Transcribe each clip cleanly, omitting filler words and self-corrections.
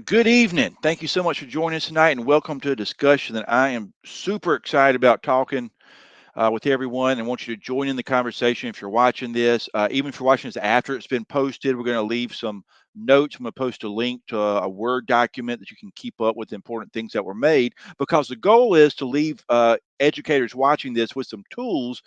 Good evening. Thank you so much for joining us tonight, and welcome to a discussion that I am super excited about talking with everyone, and want you to join in the conversation if you're watching this. Even if you're watching this after it's been posted, we're going to leave some notes. I'm going to post a link to a Word document that you can keep up with important things that were made, because the goal is to leave educators watching this with some tools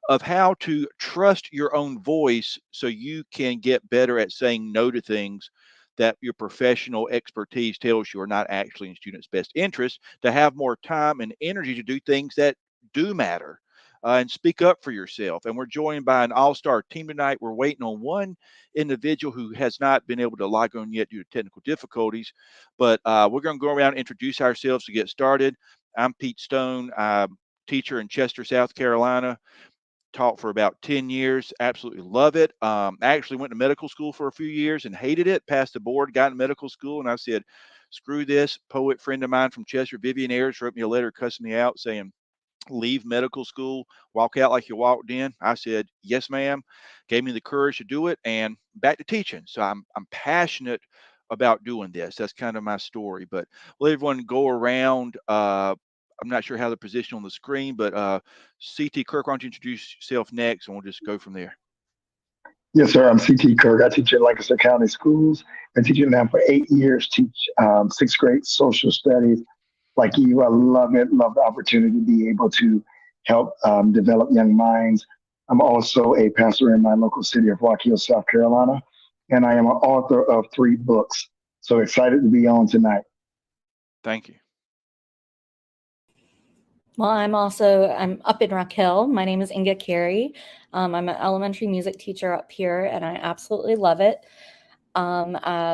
of how to trust your own voice so you can get better at saying no to things that your professional expertise tells you are not actually in students' best interest, to have more time and energy to do things that do matter. And speak up for yourself. And we're joined by an all-star team tonight. We're waiting on one individual who has not been able to log on yet due to technical difficulties. But we're going to go around and introduce ourselves to get started. I'm Pete Stone. I'm teacher in Chester, South Carolina. Taught for about 10 years. Absolutely love it. I actually went to medical school for a few years and hated it. Passed the board, got in medical school, and I said, screw this. Poet friend of mine from Chester, Vivian Ayers, wrote me a letter cussing me out saying, leave medical school, walk out like you walked in. I said, yes, ma'am. Gave me the courage to do it, and back to teaching. So I'm passionate about doing this. That's kind of my story. But let everyone go around. I'm not sure how the position on the screen, but CT Kirk, why don't you introduce yourself next, and we'll just go from there. Yes, sir. I'm CT Kirk. I teach in Lancaster County Schools. Been teaching now for 8 years. Teach sixth grade social studies. Like you, I love it. Love the opportunity to be able to help develop young minds. I'm also a pastor in my local city of Rock Hill, South Carolina, and I am an author of 3 books. So excited to be on tonight. Thank you. Well, I'm up in Raquel. My name is Inga Carey. I'm an elementary music teacher up here, and I absolutely love it.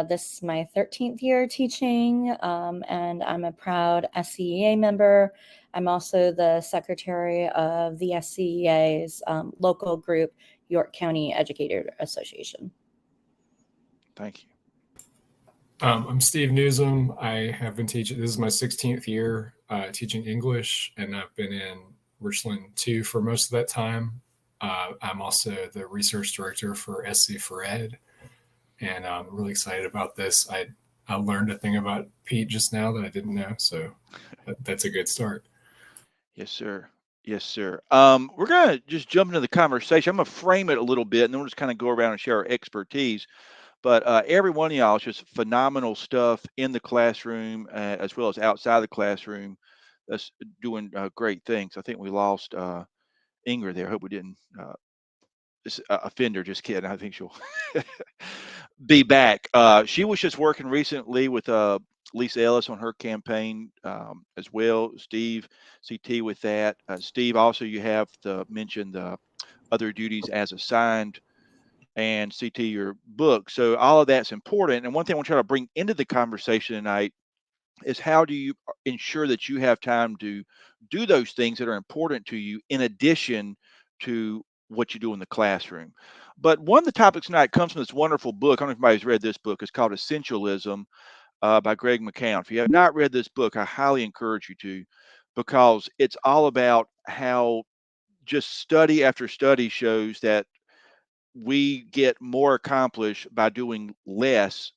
This is my 13th year teaching, and I'm a proud SCEA member. I'm also the secretary of the SCEA's local group, York County Educator Association. Thank you. I'm Steve Newsom. I have been teaching. This is my 16th year teaching English, and I've been in Richland 2 for most of that time. I'm also the research director for SC for Ed, and I'm really excited about this. I learned a thing about Pete just now that I didn't know, so that's a good start. Yes, sir. Yes, sir. We're going to just jump into the conversation. I'm going to frame it a little bit, and then we'll just kind of go around and share our expertise. But every one of y'all is just phenomenal stuff in the classroom, as well as outside the classroom. That's doing great things. I think we lost Ingrid there. Hope we didn't offend her. Just kidding. I think she'll be back. She was just working recently with Lisa Ellis on her campaign as well. Steve, CT with that. Steve, also you have to mention the other duties as assigned, and CT your book. So all of that's important. And one thing I want to try to bring into the conversation tonight is, how do you ensure that you have time to do those things that are important to you in addition to what you do in the classroom? But one of the topics tonight comes from this wonderful book. I don't know if anybody's read this book. It's called Essentialism by Greg McCown. If you have not read this book, I highly encourage you to, because it's all about how just study after study shows that we get more accomplished by doing less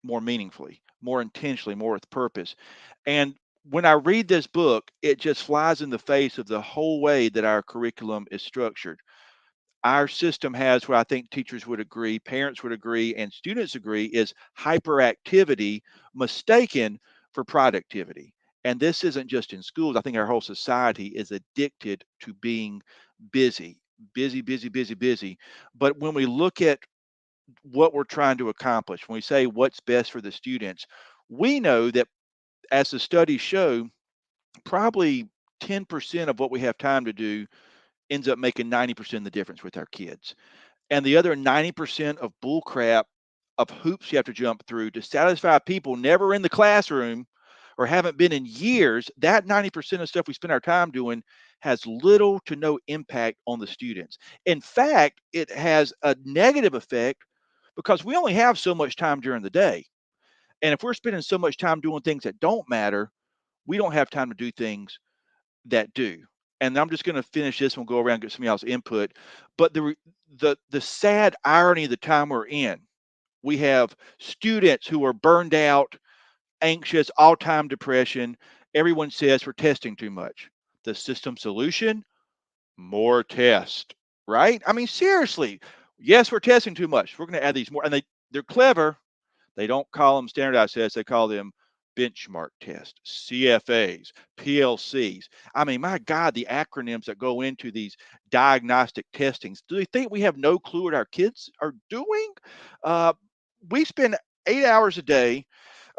more meaningfully, more intentionally, more with purpose. And when I read this book, it just flies in the face of the whole way that our curriculum is structured. Our system has, what I think teachers would agree, parents would agree, and students agree, is hyperactivity mistaken for productivity. And this isn't just in schools. I think our whole society is addicted to being busy, busy, busy, busy, busy. But when we look at what we're trying to accomplish, when we say what's best for the students, we know that, as the studies show, probably 10% of what we have time to do ends up making 90% of the difference with our kids. And the other 90% of bull crap, of hoops you have to jump through to satisfy people never in the classroom or haven't been in years, that 90% of stuff we spend our time doing has little to no impact on the students. In fact, it has a negative effect, because we only have so much time during the day. And if we're spending so much time doing things that don't matter, we don't have time to do things that do. And I'm just going to finish this and we'll go around and get some of y'all's input. But the sad irony of the time we're in, we have students who are burned out anxious, all-time depression. Everyone says we're testing too much. The system solution, more test, right? I mean, seriously. Yes, we're testing too much. We're going to add these more. And they're clever. They don't call them standardized tests. They call them benchmark tests, CFAs, PLCs. I mean, my God, the acronyms that go into these diagnostic testings. Do they think we have no clue what our kids are doing? Uh, we spend 8 hours a day,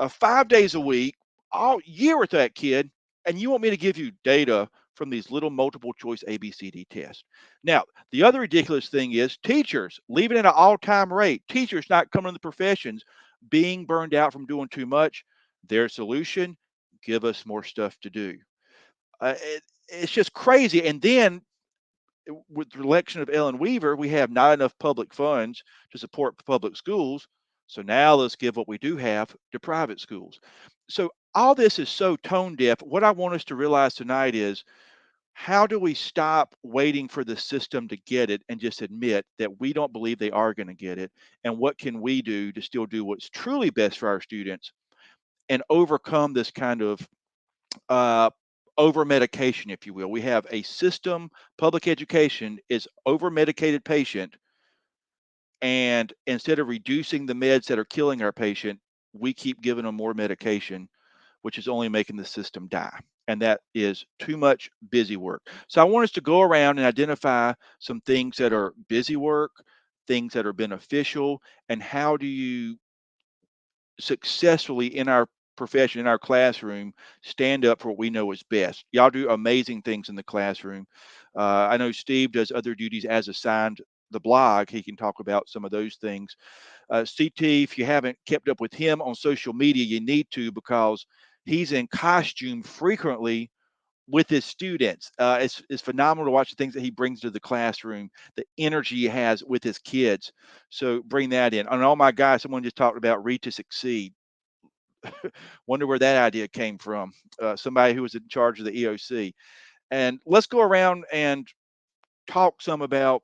5 days a week, all year with that kid, and you want me to give you data from these little multiple choice ABCD tests. Now, the other ridiculous thing is teachers leaving at an all-time rate, teachers not coming to the professions, being burned out from doing too much. Their solution, give us more stuff to do. It's just crazy. And then with the election of Ellen Weaver, we have not enough public funds to support public schools. So now let's give what we do have to private schools. So all this is so tone deaf. What I want us to realize tonight is, how do we stop waiting for the system to get it and just admit that we don't believe they are going to get it? And what can we do to still do what's truly best for our students and overcome this kind of uh, over medication, if you will? We have a system, public education is over medicated patient. And instead of reducing the meds that are killing our patient, we keep giving them more medication, which is only making the system die. And that is too much busy work. So I want us to go around and identify some things that are busy work, things that are beneficial, and how do you successfully in our profession, in our classroom, stand up for what we know is best. Y'all do amazing things in the classroom. I know Steve does other duties as assigned the blog. He can talk about some of those things. CT, if you haven't kept up with him on social media, you need to, because he's in costume frequently with his students. It's phenomenal to watch the things that he brings to the classroom, the energy he has with his kids. So bring that in. And oh my gosh, someone just talked about Read to Succeed. Wonder where that idea came from. Somebody who was in charge of the EOC. And let's go around and talk some about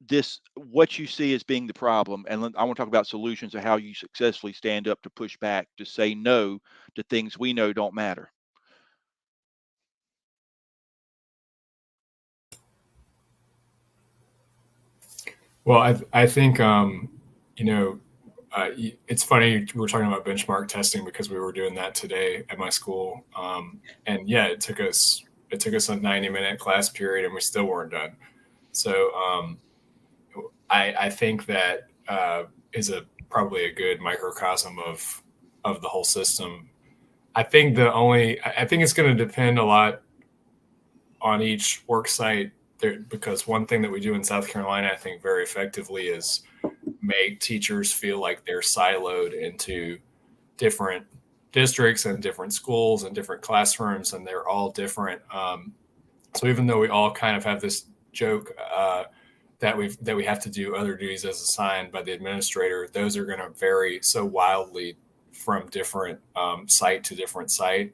this, what you see as being the problem, and I want to talk about solutions of how you successfully stand up to push back, to say no to things we know don't matter. Well, I think it's funny we're talking about benchmark testing because we were doing that today at my school, and yeah, it took us a 90-minute class period and we still weren't done. So I think that is probably a good microcosm of the whole system. I think it's going to depend a lot on each work site there, because one thing that we do in South Carolina, I think very effectively, is make teachers feel like they're siloed into different districts and different schools and different classrooms, and they're all different. So even though we all kind of have this joke that we have to do other duties as assigned by the administrator, those are going to vary so wildly from different site to different site.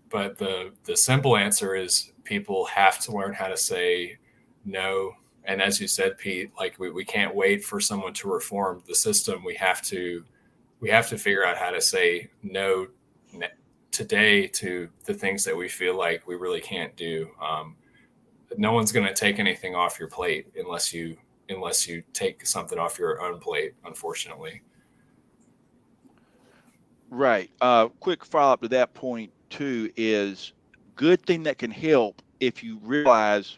But the simple answer is people have to learn how to say no. And as you said, Pete, like we can't wait for someone to reform the system. We have to figure out how to say no today to the things that we feel like we really can't do. No one's going to take anything off your plate unless you take something off your own plate, unfortunately. Right. Quick follow up to that point too is good thing that can help if you realize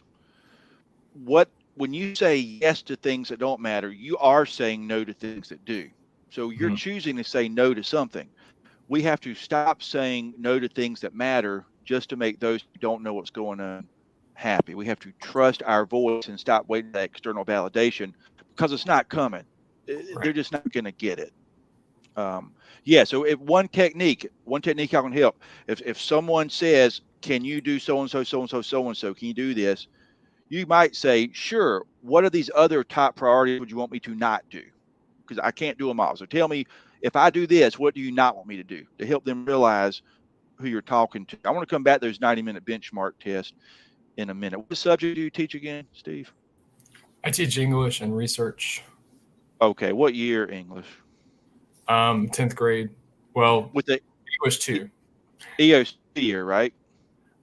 when you say yes to things that don't matter, you are saying no to things that do. So you're choosing to say no to something. We have to stop saying no to things that matter just to make those who don't know what's going on happy. We have to trust our voice and stop waiting for that external validation, because it's not coming. Right. They're just not going to get it. Yeah. So if one technique I can help. If someone says, "Can you do so and so, so and so, so and so? Can you do this?" You might say, "Sure. What are these other top priorities would you want me to not do? Because I can't do them all. So tell me, if I do this, what do you not want me to do?" To help them realize who you're talking to. I want to come back to those 90-minute benchmark tests in a minute. What subject do you teach again, Steve? I teach English and research. Okay. What year English? 10th grade. Well, with the English too. EOC year, right?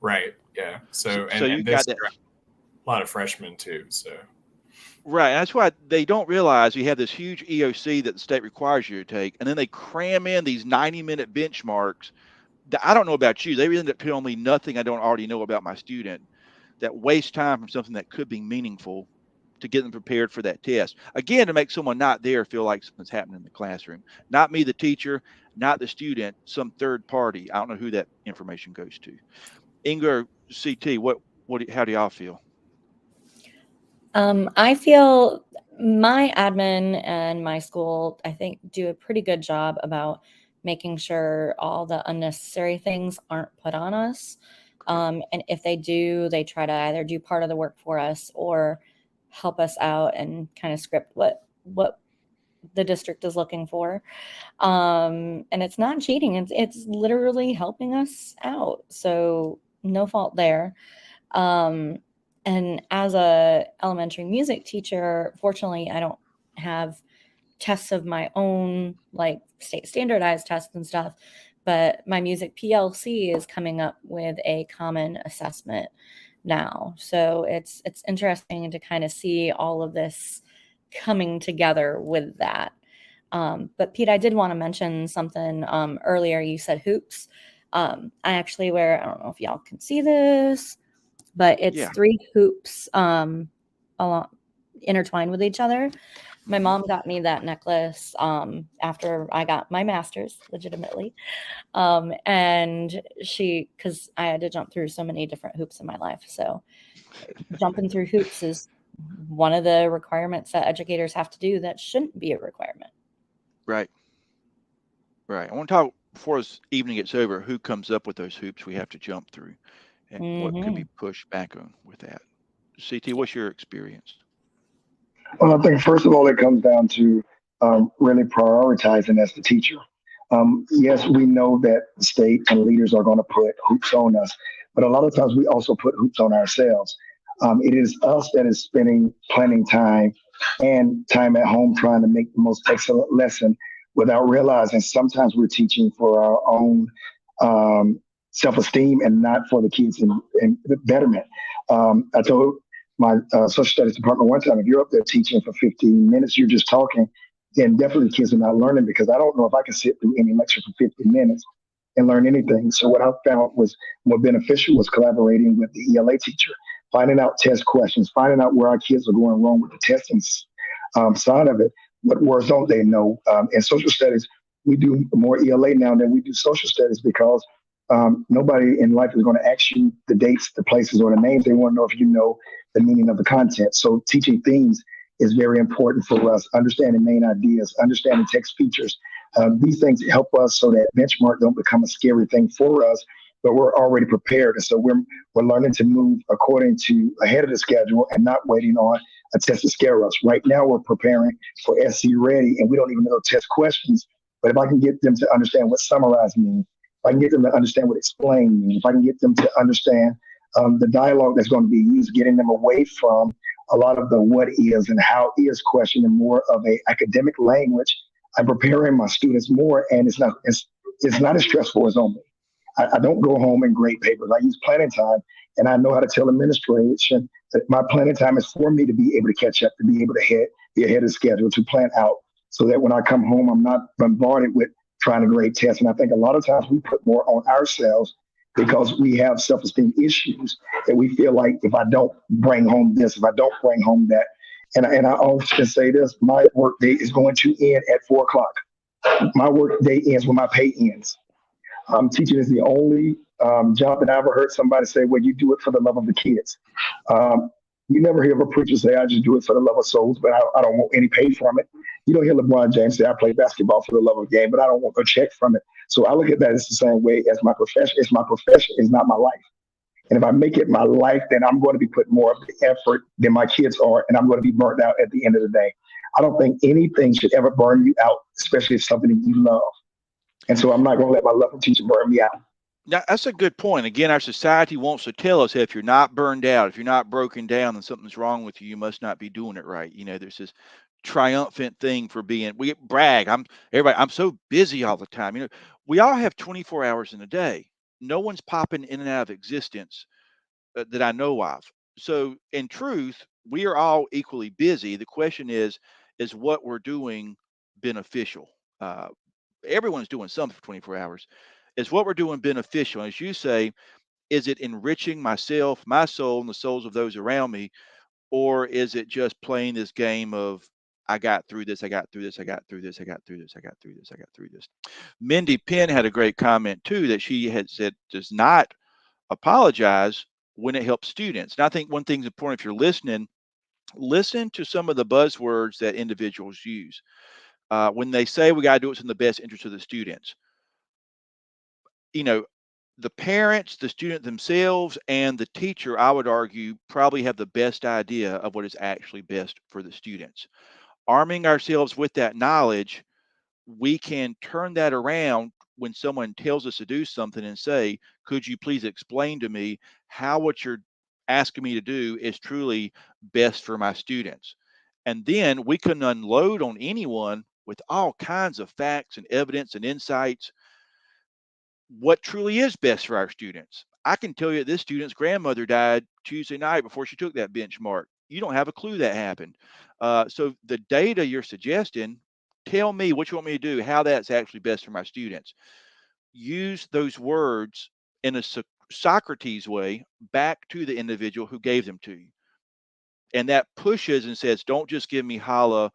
Right. Yeah. So So you and got this that. year, a lot of freshmen too. So Right. That's why they don't realize you have this huge EOC that the state requires you to take, and then they cram in these 90-minute benchmarks. I don't know about you. They end up telling me nothing I don't already know about my student that waste time from something that could be meaningful to get them prepared for that test. Again, to make someone not there feel like something's happening in the classroom. Not me, the teacher, not the student, some third party. I don't know who that information goes to. Inga, CT, how do y'all feel? I feel my admin and my school, I think, do a pretty good job about making sure all the unnecessary things aren't put on us. And if they do, they try to either do part of the work for us or help us out and kind of script what the district is looking for. And it's not cheating; it's literally helping us out. So no fault there. Um, and as a elementary music teacher, fortunately, I don't have tests of my own, like state standardized tests and stuff. But my music PLC is coming up with a common assessment now. So it's interesting to kind of see all of this coming together with that. But Pete, I did want to mention something earlier. You said hoops. I actually wear, I don't know if y'all can see this, but it's Yeah. 3 hoops along intertwined with each other. My mom got me that necklace after I got my master's, legitimately. And because I had to jump through so many different hoops in my life. So jumping through hoops is one of the requirements that educators have to do that shouldn't be a requirement. Right. Right. I want to talk before this evening gets over, who comes up with those hoops we have to jump through and what could be pushed back on with that. CT, what's your experience? Well, I think first of all, it comes down to really prioritizing as the teacher. Yes, we know that the state and leaders are going to put hoops on us, but a lot of times we also put hoops on ourselves. It is us that is spending planning time and time at home trying to make the most excellent lesson without realizing sometimes we're teaching for our own self-esteem and not for the kids in betterment. I told my social studies department one time, if you're up there teaching for 15 minutes, you're just talking, then definitely the kids are not learning, because I don't know if I can sit through any lecture for 50 minutes and learn anything. So what I found was more beneficial was collaborating with the ELA teacher, finding out test questions, finding out where our kids are going wrong with the testing side of it. What words don't they know? In social studies, we do more ELA now than we do social studies, because nobody in life is going to ask you the dates, the places, or the names. They want to know if you know the meaning of the content. So teaching themes is very important for us. Understanding main ideas, understanding text features. These things help us so that benchmark don't become a scary thing for us, but we're already prepared. And so we're learning to move according to ahead of the schedule and not waiting on a test to scare us. Right now we're preparing for SC ready, and we don't even know test questions. But if I can get them to understand what summarize means, if I can get them to understand what explain means, if I can get them to understand the dialogue that's going to be used, getting them away from a lot of the what is and how is question and more of a academic language, I'm preparing my students more, and it's not as stressful as on me. I don't go home and grade papers. I use planning time, and I know how to tell administration that my planning time is for me to be able to catch up, to be able to be ahead of schedule, to plan out, so that when I come home, I'm not bombarded with trying to grade tests. And I think a lot of times we put more on ourselves because we have self-esteem issues that we feel like, if I don't bring home this, if I don't bring home that, and I often say this, my work day is going to end at 4 o'clock. My work day ends when my pay ends. Teaching is the only job that I ever heard somebody say, well, you do it for the love of the kids. Um, you never hear of a preacher say, I just do it for the love of souls, but I don't want any pay from it. You don't hear LeBron James say, I play basketball for the love of the game, but I don't want a check from it. So I look at that as the same way as my profession. It's my profession, it's not my life. And if I make it my life, then I'm going to be putting more of the effort than my kids are, and I'm going to be burnt out at the end of the day. I don't think anything should ever burn you out, especially if it's something that you love. And so I'm not going to let my love of teaching burn me out. Now, that's a good point. Again, our society wants to tell us, hey, if you're not burned out, if you're not broken down, then something's wrong with you. You must not be doing it right. There's this triumphant thing for being, we brag. I'm so busy all the time. We all have 24 hours in a day. No one's popping in and out of existence that I know of. So in truth, we are all equally busy. The question is what we're doing beneficial? Uh, Everyone's doing something for 24 hours. Is what we're doing beneficial? And as you say, is it enriching myself, my soul, and the souls of those around me? Or is it just playing this game of I got through this, I got through this, I got through this, I got through this, I got through this, I got through this. Mindy Penn had a great comment too that she had said does not apologize when it helps students. And I think one thing's important if you're listening, listen to some of the buzzwords that individuals use. When they say we got to do what's in the best interest of the students, you know, the parents, the student themselves, and the teacher, I would argue, probably have the best idea of what is actually best for the students. Arming ourselves with that knowledge, we can turn that around when someone tells us to do something and say, could you please explain to me how what you're asking me to do is truly best for my students? And then we can unload on anyone with all kinds of facts and evidence and insights what truly is best for our students. I can tell you this student's grandmother died Tuesday night before she took that benchmark. You don't have a clue that happened. So the data you're suggesting, tell me what you want me to do, how that's actually best for my students. Use those words in a Socrates way back to the individual who gave them to you. And that pushes and says, don't just give me holla,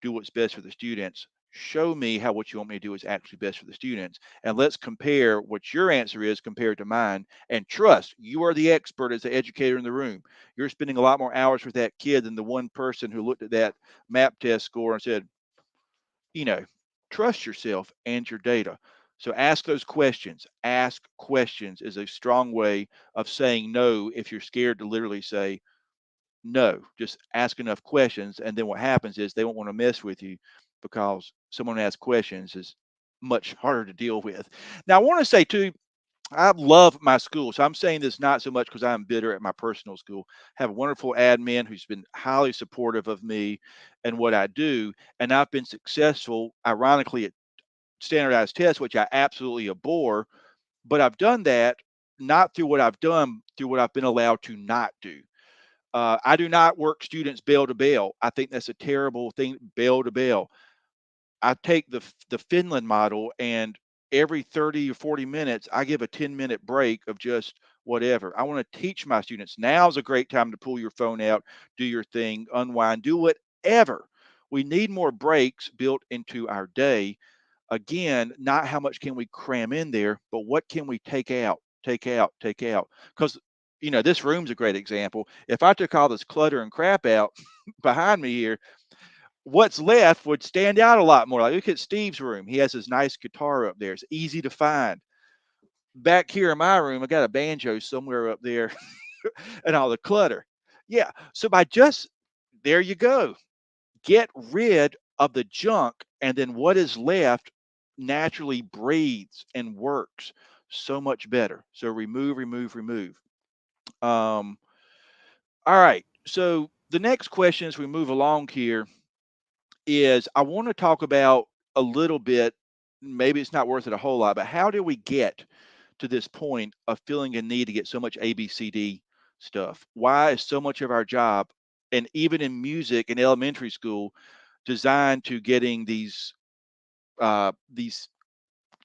do what's best for the students. Show me how what you want me to do is actually best for the students. And let's compare what your answer is compared to mine. And trust, you are the expert as the educator in the room. You're spending a lot more hours with that kid than the one person who looked at that map test score and said, you know, trust yourself and your data. So ask those questions. Ask questions is a strong way of saying no if you're scared to literally say, no, just ask enough questions. And then what happens is they won't want to mess with you because someone asks questions is much harder to deal with. Now, I want to say too, I love my school. So I'm saying this not so much because I'm bitter at my personal school. I have a wonderful admin who's been highly supportive of me and what I do. And I've been successful, ironically, at standardized tests, which I absolutely abhor. But I've done that not through what I've done, through what I've been allowed to not do. I do not work students bell to bell. I think that's a terrible thing, bell to bell. I take the Finland model, and every 30 or 40 minutes, I give a 10-minute break of just whatever. I want to teach my students now's a great time to pull your phone out, do your thing, unwind, do whatever. We need more breaks built into our day. Again, not how much can we cram in there, but what can we take out, take out, take out? Because this room's a great example. If I took all this clutter and crap out behind me here, what's left would stand out a lot more. Like, look at Steve's room. He has his nice guitar up there. It's easy to find. Back here in my room, I got a banjo somewhere up there and all the clutter. Yeah. So there you go. Get rid of the junk, and then what is left naturally breathes and works so much better. So remove, remove, remove. All right. So the next question as we move along here is I want to talk about a little bit, maybe it's not worth it a whole lot, but how do we get to this point of feeling a need to get so much ABCD stuff? Why is so much of our job, and even in music in elementary school, designed to getting uh, these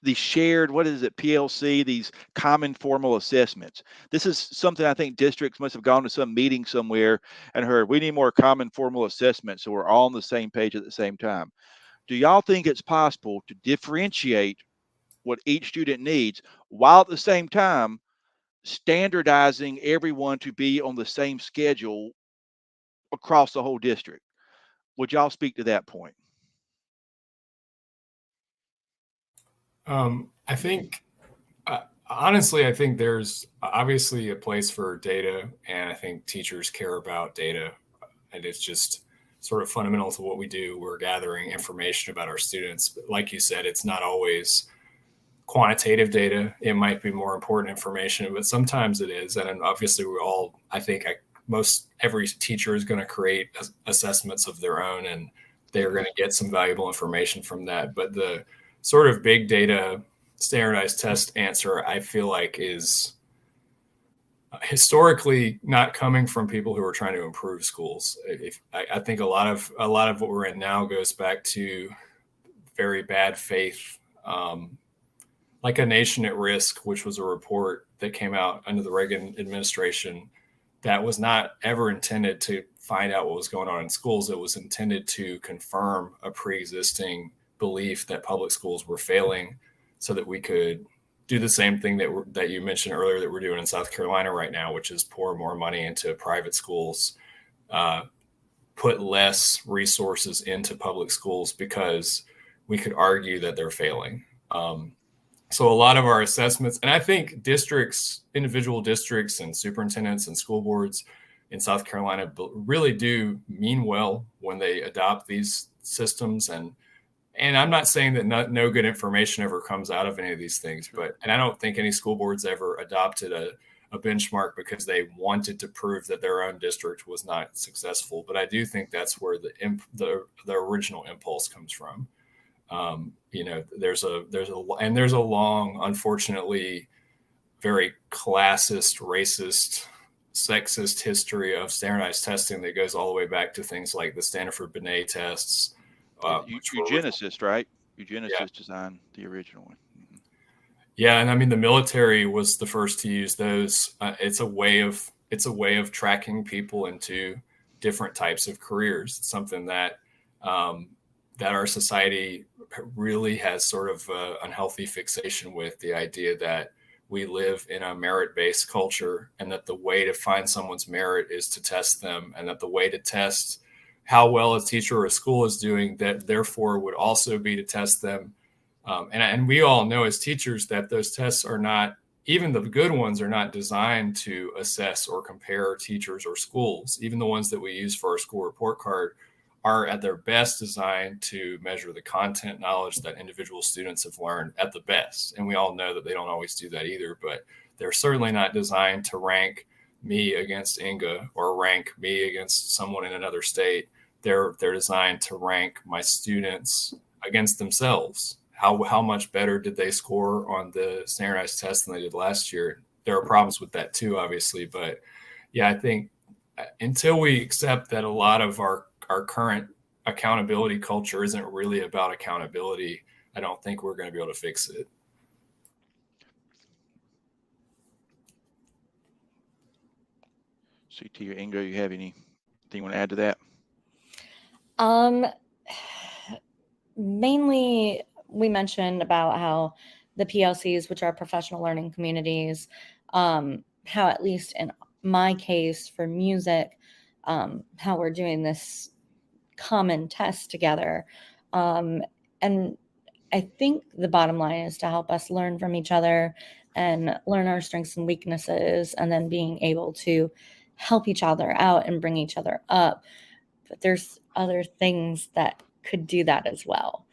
these shared, what is it, PLC, these common formal assessments? This is something I think districts must have gone to some meeting somewhere and heard we need more common formal assessments so we're all on the same page at the same time. Do y'all think it's possible to differentiate what each student needs while at the same time standardizing everyone to be on the same schedule across the whole district? Would y'all speak to that point? I think, honestly, I think there's obviously a place for data, and I think teachers care about data, and it's just sort of fundamental to what we do. We're gathering information about our students, but like you said, it's not always quantitative data. It might be more important information, but sometimes it is. And obviously, I think most every teacher is going to create assessments of their own, and they're going to get some valuable information from that. But the sort of big data standardized test answer, I feel like, is historically not coming from people who are trying to improve schools. I think a lot of what we're in now goes back to very bad faith, like A Nation at Risk, which was a report that came out under the Reagan administration that was not ever intended to find out what was going on in schools. It was intended to confirm a pre-existing belief that public schools were failing, so that we could do the same thing that you mentioned earlier that we're doing in South Carolina right now, which is pour more money into private schools, put less resources into public schools because we could argue that they're failing. So a lot of our assessments, and I think districts, individual districts and superintendents and school boards in South Carolina really do mean well when they adopt these systems. And I'm not saying that no good information ever comes out of any of these things, and I don't think any school boards ever adopted a benchmark because they wanted to prove that their own district was not successful. But I do think that's where the original impulse comes from. There's a long, unfortunately, very classist, racist, sexist history of standardized testing that goes all the way back to things like the Stanford-Binet tests. Eugenicist, right? Eugenicist designed the original one. Mm-hmm. Yeah, and I mean the military was the first to use those. It's a way of tracking people into different types of careers. It's something that that our society really has sort of an unhealthy fixation with, the idea that we live in a merit-based culture, and that the way to find someone's merit is to test them, and that the way to test how well a teacher or a school is doing, that therefore would also be to test them. And we all know as teachers that those tests are not, even the good ones are not designed to assess or compare teachers or schools. Even the ones that we use for our school report card are at their best designed to measure the content knowledge that individual students have learned at the best. And we all know that they don't always do that either, but they're certainly not designed to rank me against Inga or rank me against someone in another state. They're designed to rank my students against themselves. How much better did they score on the standardized test than they did last year? There are problems with that too, obviously, but yeah, I think until we accept that a lot of our current accountability culture isn't really about accountability, I don't think we're going to be able to fix it. CT or Inga, you have anything you want to add to that? Mainly, we mentioned about how the PLCs, which are professional learning communities, how at least in my case for music, how we're doing this common test together. And I think the bottom line is to help us learn from each other and learn our strengths and weaknesses, and then being able to help each other out and bring each other up. But there's other things that could do that as well.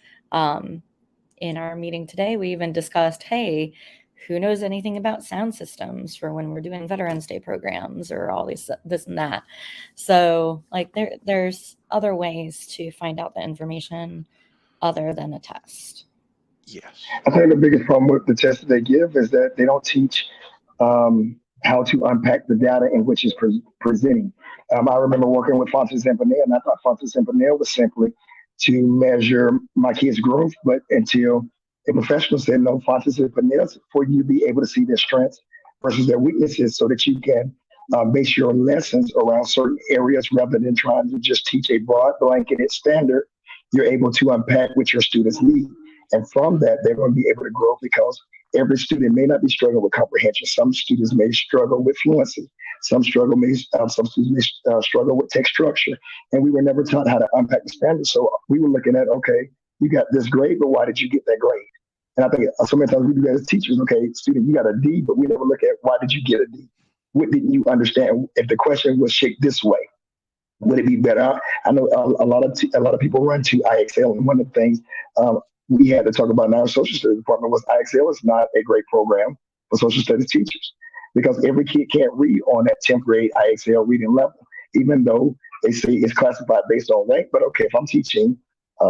In our meeting today, we even discussed, hey, who knows anything about sound systems for when we're doing Veterans Day programs or all this and that. So like there's other ways to find out the information other than a test. Yes. I think the biggest problem with the tests that they give is that they don't teach how to unpack the data in which is presenting. I remember working with Fontes and Panel, and I thought Fontes and Panel was simply to measure my kids' growth, but until a professional said, no, Fontes and Panel is for you to be able to see their strengths versus their weaknesses, so that you can base your lessons around certain areas rather than trying to just teach a broad blanketed standard. You're able to unpack what your students need. And from that, they're going to be able to grow, because every student may not be struggling with comprehension. Some students may struggle with fluency. Some students may struggle with text structure. And we were never taught how to unpack the standards. So we were looking at, okay, you got this grade, but why did you get that grade? And I think so many times we do that as teachers. Okay, student, you got a D, but we never look at why did you get a D? What didn't you understand? If the question was shaped this way, would it be better? I know a lot of people run to IXL, and one of the things we had to talk about in our social studies department was IXL is not a great program for social studies teachers, because every kid can't read on that 10th grade IXL reading level, even though they say it's classified based on rank. But okay, if I'm teaching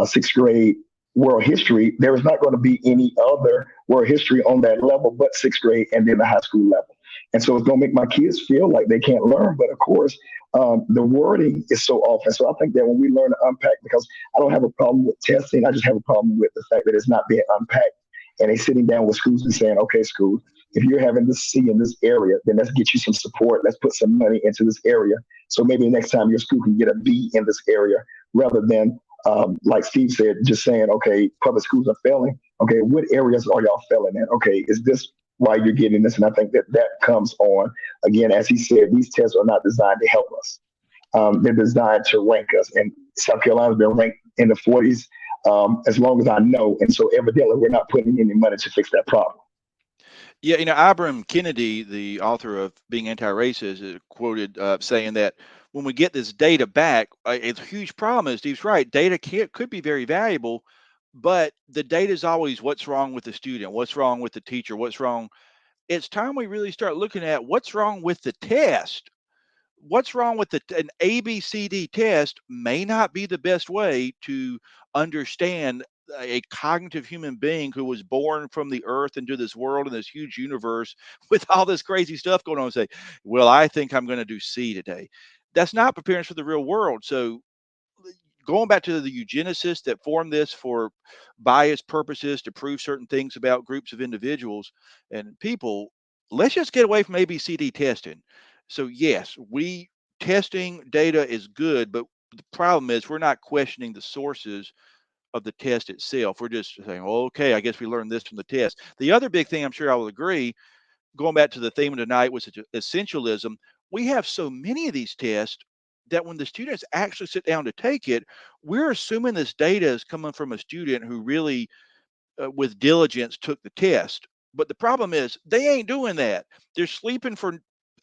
sixth grade world history, there is not going to be any other world history on that level but sixth grade and then the high school level. And so it's going to make my kids feel like they can't learn. But of course, the wording is so off. And so I think that when we learn to unpack, because I don't have a problem with testing, I just have a problem with the fact that it's not being unpacked. And they sitting down with schools and saying, okay, school, if you're having this C in this area, then let's get you some support. Let's put some money into this area. So maybe next time your school can get a B in this area rather than, like Steve said, just saying, okay, public schools are failing. Okay, what areas are y'all failing in? Okay, is this why you're getting this? And I think that that comes on, again, as he said, these tests are not designed to help us. They're designed to rank us. And South Carolina's been ranked in the 40s as long as I know. And so evidently we're not putting any money to fix that problem. Yeah, Ibram Kennedy, the author of Being Anti-Racist, is quoted saying that when we get this data back, it's a huge problem. And Steve's right. Data could be very valuable, but the data is always what's wrong with the student, what's wrong with the teacher, what's wrong. It's time we really start looking at what's wrong with the test. What's wrong with an ABCD test may not be the best way to understand a cognitive human being who was born from the earth into this world and this huge universe with all this crazy stuff going on and say, well, I think I'm going to do C today. That's not preparing us for the real world. So going back to the eugenicists that formed this for bias purposes to prove certain things about groups of individuals and people, let's just get away from ABCD testing. So yes, we testing data is good, but the problem is we're not questioning the sources of the test itself. We're just saying, oh, okay, I guess we learned this from the test. The other big thing, I'm sure I will agree, going back to the theme of tonight, was essentialism. We have so many of these tests that when the students actually sit down to take it, we're assuming this data is coming from a student who really, with diligence, took the test. But the problem is they ain't doing that. They're sleeping for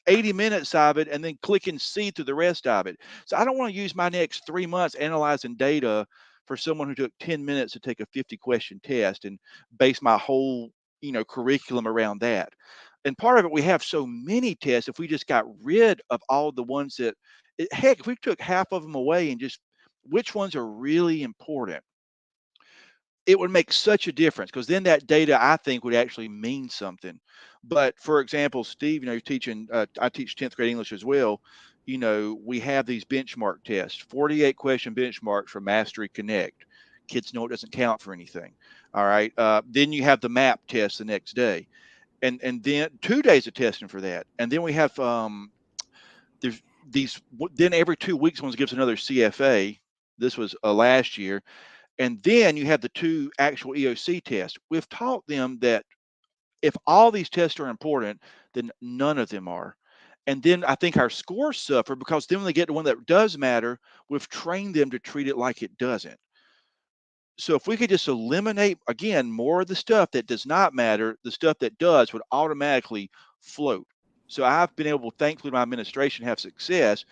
80 minutes of it and then clicking C through the rest of it. So I don't want to use my next 3 months analyzing data for someone who took 10 minutes to take a 50 question test and base my whole, curriculum around that. And part of it, we have so many tests. If we just got rid of all the ones that, heck, if we took half of them away and just which ones are really important, it would make such a difference because then that data, I think, would actually mean something. But for example, Steve, you're teaching, I teach 10th grade English as well. We have these benchmark tests, 48 question benchmarks for Mastery Connect. Kids know it doesn't count for anything. All right. Then you have the MAP test the next day. And then 2 days of testing for that. And then we have, there's these, then every 2 weeks, one gives another CFA. This was last year. And then you have the 2 actual EOC tests. We've taught them that if all these tests are important, then none of them are. And then I think our scores suffer because then when they get to one that does matter, we've trained them to treat it like it doesn't. So if we could just eliminate, again, more of the stuff that does not matter, the stuff that does would automatically float. So I've been able, thankfully, my administration have success,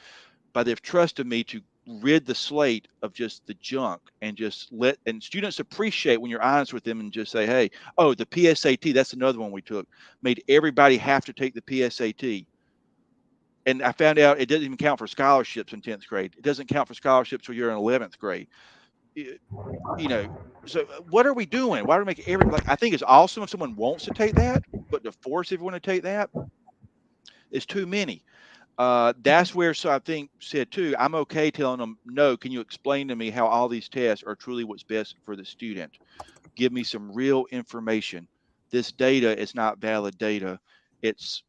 but they've trusted me to rid the slate of just the junk and just and students appreciate when you're honest with them and just say, hey, oh, the PSAT, that's another one we took, made everybody have to take the PSAT. And I found out it doesn't even count for scholarships in 10th grade. It doesn't count for scholarships when you're in 11th grade. So what are we doing? Why do we make I think it's awesome if someone wants to take that, but to force everyone to take that is too many. That's where, so I think said too, I'm okay telling them, no, can you explain to me how all these tests are truly what's best for the student? Give me some real information. This data is not valid data. It's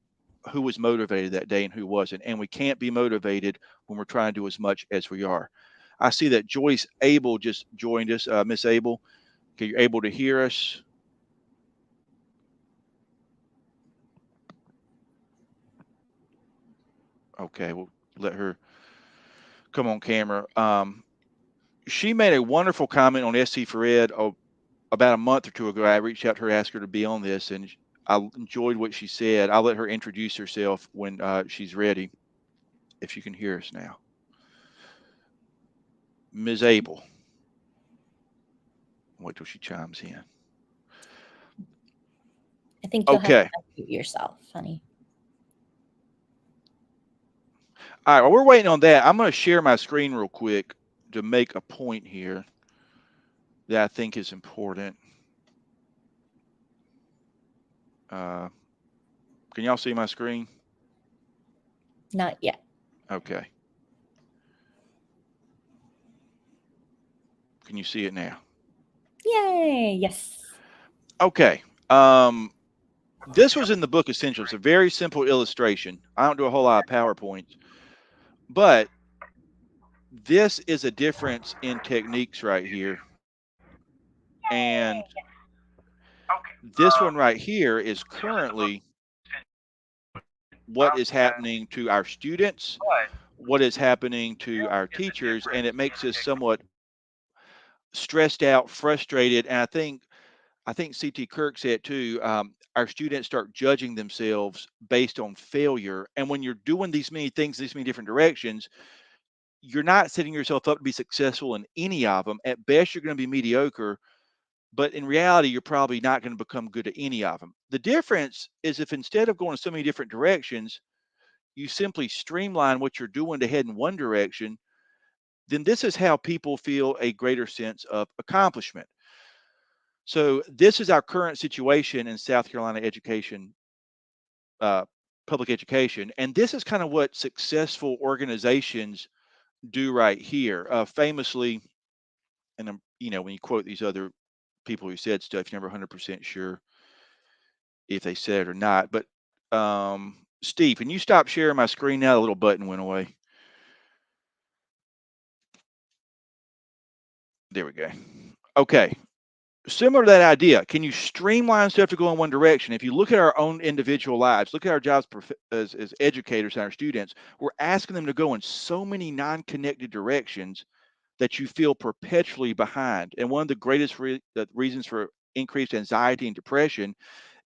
who was motivated that day and who wasn't. And we can't be motivated when we're trying to do as much as we are. I see that Joyce Abel just joined us. Miss Abel, are you able to hear us? Okay, we'll let her come on camera. She made a wonderful comment on SC for Ed about a month or 2 ago. I reached out to her, asked her to be on this, and I enjoyed what she said. I'll let her introduce herself when she's ready, if she can hear us now. Ms. Abel. Wait till she chimes in. I think you'll have to unmute yourself, honey. All right, while we're waiting on that, I'm going to share my screen real quick to make a point here. that I think is important. Can y'all see my screen? Not yet. Okay. Can you see it now? Yay! Yes. Okay. This was in the book Essentials, a very simple illustration. I don't do a whole lot of PowerPoints, but this is a difference in techniques right here. And this one right here is currently what is happening to our students, what is happening to our teachers, and it makes us somewhat stressed out, frustrated. And I think CT Kirk said too. Our students start judging themselves based on failure, and when you're doing these many things, these many different directions, you're not setting yourself up to be successful in any of them. At best, you're going to be mediocre, but in reality, you're probably not going to become good at any of them. The difference is if instead of going so many different directions, you simply streamline what you're doing to head in one direction, then this is how people feel a greater sense of accomplishment. So this is our current situation in South Carolina education, uh, public education, and this is kind of what successful organizations do right here. Famously, and when you quote these other people who said stuff, you're never 100% sure if they said it or not. But Steve, can you stop sharing my screen now? The little button went away. There we go. Okay. Similar to that idea, can you streamline stuff to go in one direction? If you look at our own individual lives, look at our jobs as educators and our students, we're asking them to go in so many non-connected directions that you feel perpetually behind. And one of the greatest reasons for increased anxiety and depression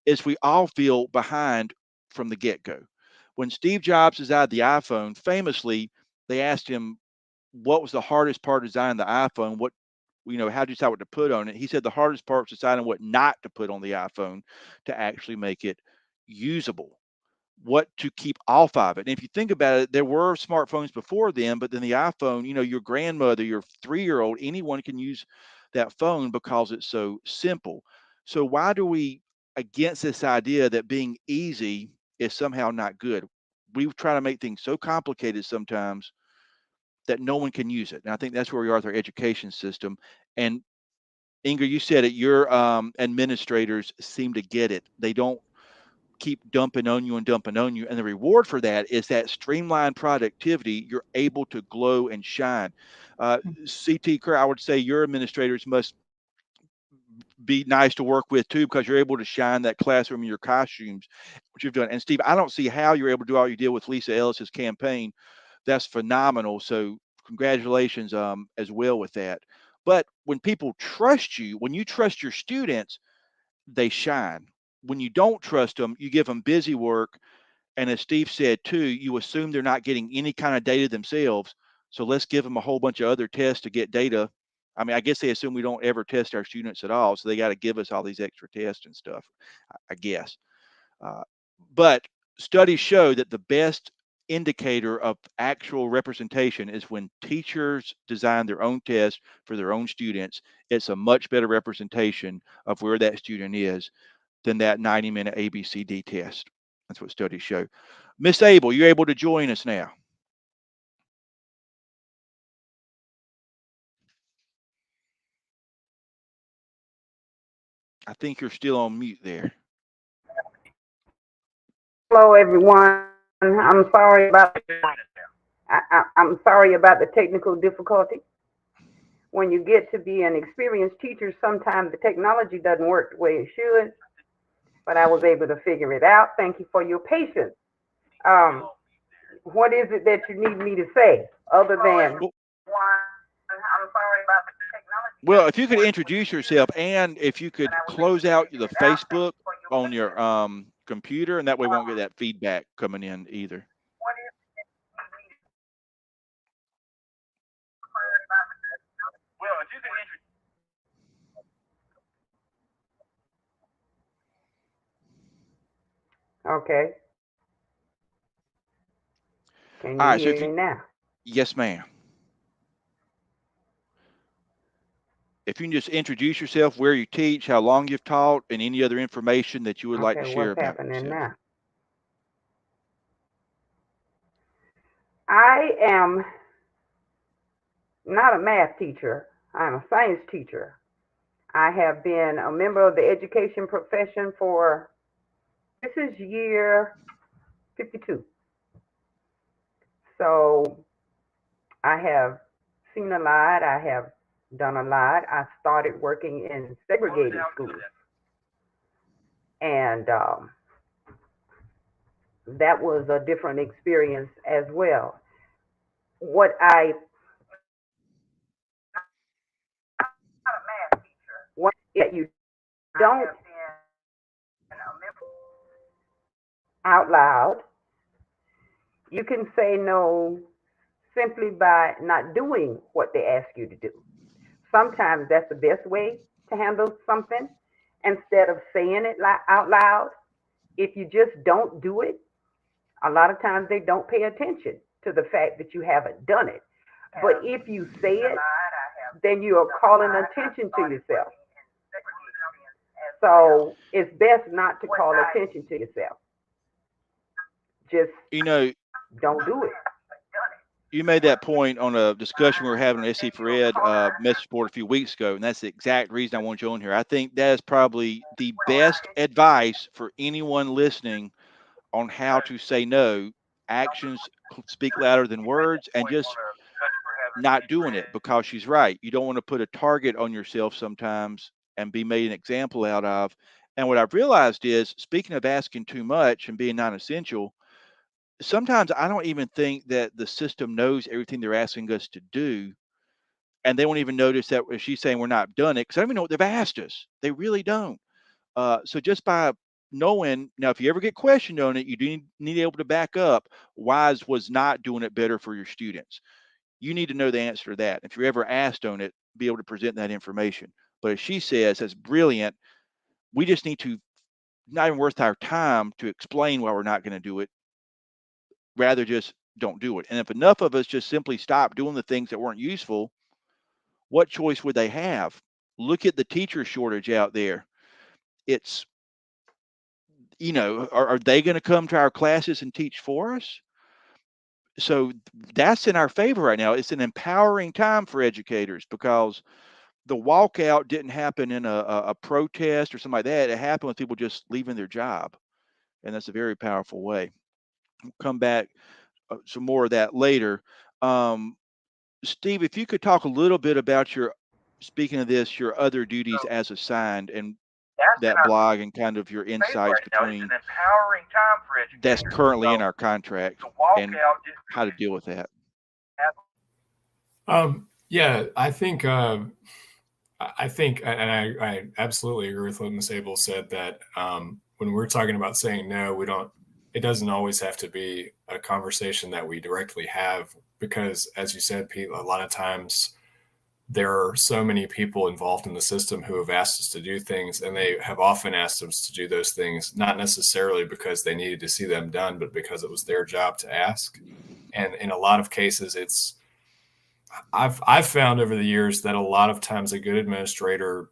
is we all feel behind from the get-go. When Steve Jobs designed the iPhone, famously, they asked him what was the hardest part of designing the iPhone, how do you decide what to put on it? He said the hardest part was deciding what not to put on the iPhone to actually make it usable, what to keep off of it. And if you think about it, there were smartphones before then, but then the iPhone, your grandmother, your 3-year-old, anyone can use that phone because it's so simple. So why do we against this idea that being easy is somehow not good? We try to make things so complicated sometimes that no one can use it. And I think that's where we are with our education system. And Inga, you said it, your administrators seem to get it. They don't keep dumping on you and dumping on you. And the reward for that is that streamlined productivity. You're able to glow and shine. CT Kerr, I would say your administrators must be nice to work with too, because you're able to shine that classroom in your costumes, which you've done. And Steve, I don't see how you're able to do all you did with Lisa Ellis's campaign. That's phenomenal. So congratulations as well with that. But when people trust you, when you trust your students, they shine. When you don't trust them, you give them busy work. And as Steve said too, you assume they're not getting any kind of data themselves. So let's give them a whole bunch of other tests to get data. I mean, I guess they assume we don't ever test our students at all. So they got to give us all these extra tests and stuff, I guess. Uh, but studies show that the best indicator of actual representation is when teachers design their own test for their own students. It's a much better representation of where that student is than that 90-minute ABCD test. That's what studies show. Miss Abel, you're able to join us now. I think you're still on mute there. Hello, everyone. I'm sorry about I'm sorry about the technical difficulty. When you get to be an experienced teacher, sometimes the technology doesn't work the way it should, but I was able to figure it out. Thank you for your patience. Um, what is it that you need me to say other than Well, I'm sorry about the technology well, if doesn't you could work the way introduce it should, yourself, and if you but could I was able close to out figure the it out. Thank Facebook you for your on your patience. computer, and that way we won't get Um, that feedback coming in either. what is it that you need me to say about the technology? Well, if you could introduce. Okay. Can All you right, so hear if you, me now? yes, ma'am. if you can just introduce yourself, where you teach, how long you've taught, and any other information that you would like to Okay, share what's about happening yourself. now? I am not a math teacher. I'm a science teacher. I have been a member of the education profession for, this is year 52. So I have seen a lot. I have done a lot. I started working in segregated schools. And that was a different experience as well. What I want that you don't out loud. You can say no simply by not doing what they ask you to do. Sometimes that's the best way to handle something instead of saying it out loud. If you just don't do it, a lot of times they don't pay attention to the fact that you haven't done it. But if you say it, then you are calling attention to yourself. So it's best not to call attention to yourself. Just don't do it. You made that point on a discussion we were having on SC for Ed message board a few weeks ago, and that's the exact reason I want you on here. I think that is probably the best advice for anyone listening on how to say no. Actions speak louder than words, and just not doing it, because she's right. You don't want to put a target on yourself sometimes and be made an example out of. And what I've realized is, speaking of asking too much and being non-essential, sometimes I don't even think that the system knows everything they're asking us to do. And they won't even notice that if she's saying we're not done it, because I don't even know what they've asked us. They really don't. So just by knowing, now, if you ever get questioned on it, you do need to be able to back up why was not doing it better for your students. You need to know the answer to that. If you're ever asked on it, be able to present that information. But as she says, that's brilliant. We just need to, not even worth our time to explain why we're not going to do it. Rather, just don't do it. And if enough of us just simply stop doing the things that weren't useful, what choice would they have? Look at the teacher shortage out there. It's, are they going to come to our classes and teach for us? So that's in our favor right now. It's an empowering time for educators, because the walkout didn't happen in a protest or something like that. It happened with people just leaving their job. And that's a very powerful way. We'll come back some more of that later. Steve, if you could talk a little bit about speaking of this, your other duties as assigned, and that blog, and kind of your insights between that's currently in our contract and how to deal with that. Yeah, I think, and I absolutely agree with what Ms. Abel said, that when we're talking about saying no, it doesn't always have to be a conversation that we directly have, because, as you said, Pete, a lot of times there are so many people involved in the system who have asked us to do things, and they have often asked us to do those things, not necessarily because they needed to see them done, but because it was their job to ask. And in a lot of cases, I've found over the years that a lot of times a good administrator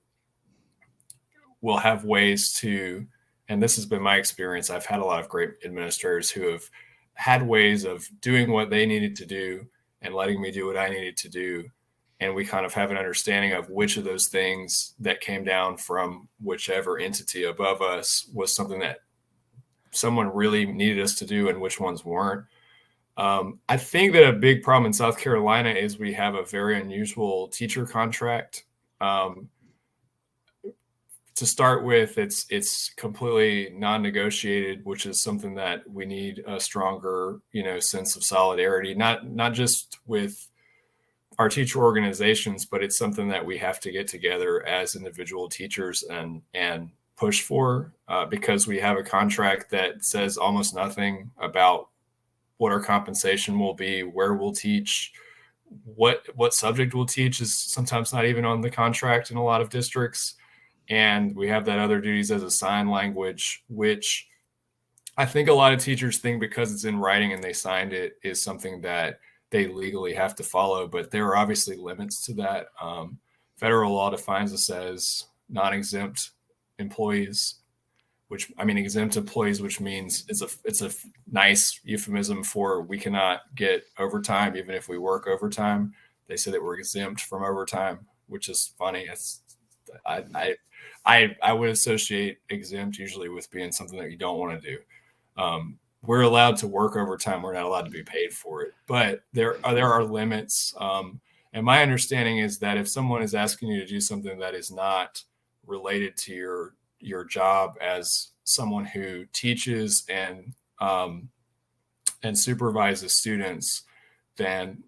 will have ways to, and this has been my experience, I've had a lot of great administrators who have had ways of doing what they needed to do and letting me do what I needed to do. And we kind of have an understanding of which of those things that came down from whichever entity above us was something that someone really needed us to do and which ones weren't. I think that a big problem in South Carolina is we have a very unusual teacher contract. To start with, it's completely non-negotiated, which is something that we need a stronger, sense of solidarity, not just with our teacher organizations, but it's something that we have to get together as individual teachers and push for, because we have a contract that says almost nothing about what our compensation will be, where we'll teach, what subject we'll teach is sometimes not even on the contract in a lot of districts. And we have that other duties as a sign language, which I think a lot of teachers think because it's in writing and they signed it is something that they legally have to follow, but there are obviously limits to that. federal law defines us as non-exempt employees, which exempt employees, which means it's a nice euphemism for we cannot get overtime even if we work overtime. They say that we're exempt from overtime, which is funny. I would associate exempt usually with being something that you don't want to do. We're allowed to work overtime. We're not allowed to be paid for it, but there are limits. And my understanding is that if someone is asking you to do something that is not related to your job as someone who teaches and supervises students, then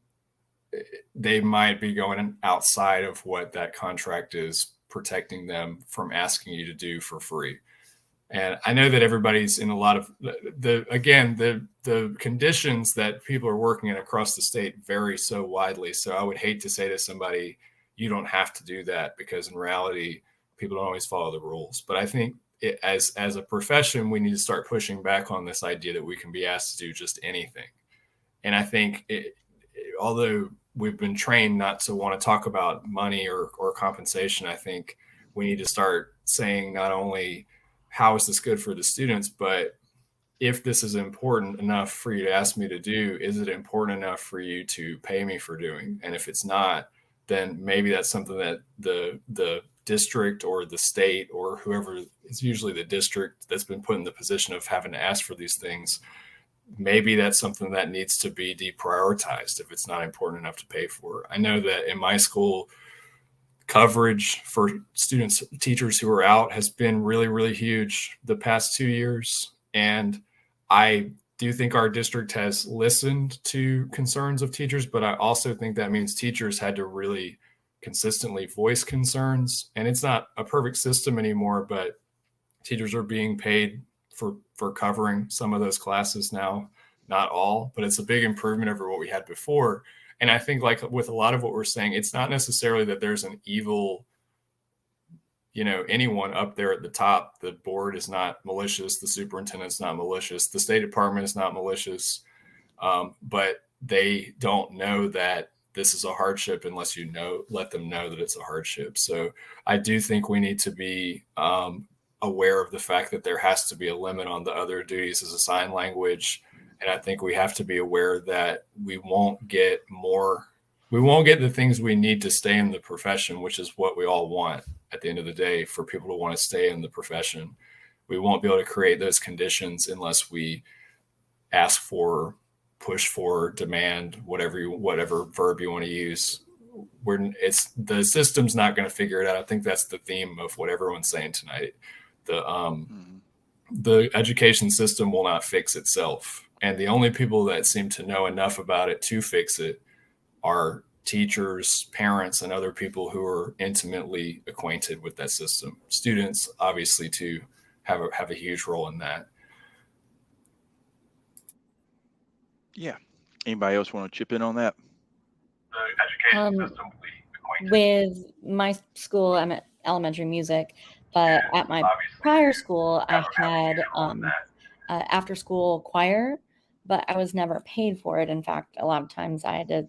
they might be going outside of what that contract is protecting them from asking you to do for free. And I know that everybody's in a lot of the conditions that people are working in across the state vary so widely. So I would hate to say to somebody, you don't have to do that, because in reality, people don't always follow the rules. But I think as a profession, we need to start pushing back on this idea that we can be asked to do just anything. And I think although we've been trained not to want to talk about money or compensation, I think we need to start saying not only how is this good for the students, but if this is important enough for you to ask me to do, is it important enough for you to pay me for doing? And if it's not, then maybe that's something that the district or the state or whoever, it's usually the district that's been put in the position of having to ask for these things, maybe that's something that needs to be deprioritized if it's not important enough to pay for. I know that in my school, coverage for students, teachers who are out has been really, really huge the past 2 years. And I do think our district has listened to concerns of teachers, but I also think that means teachers had to really consistently voice concerns. And it's not a perfect system anymore, but teachers are being paid for covering some of those classes now, not all, but it's a big improvement over what we had before. And I think, like with a lot of what we're saying, it's not necessarily that there's an evil, anyone up there at the top. The board is not malicious. The superintendent's not malicious. The State Department is not malicious. But they don't know that this is a hardship unless you let them know that it's a hardship. So I do think we need to be aware of the fact that there has to be a limit on the other duties as a sign language. And I think we have to be aware that we won't get the things we need to stay in the profession, which is what we all want at the end of the day, for people to want to stay in the profession. We won't be able to create those conditions unless we ask for, push for, demand, whatever verb you want to use. The system's not going to figure it out. I think that's the theme of what everyone's saying tonight. The education system will not fix itself. And the only people that seem to know enough about it to fix it are teachers, parents, and other people who are intimately acquainted with that system. Students, obviously, too, have a huge role in that. Yeah. Anybody else want to chip in on that? The education system will be acquainted. With my school, I'm at elementary music, but at my prior school, I had after school choir, but I was never paid for it. In fact, a lot of times I had to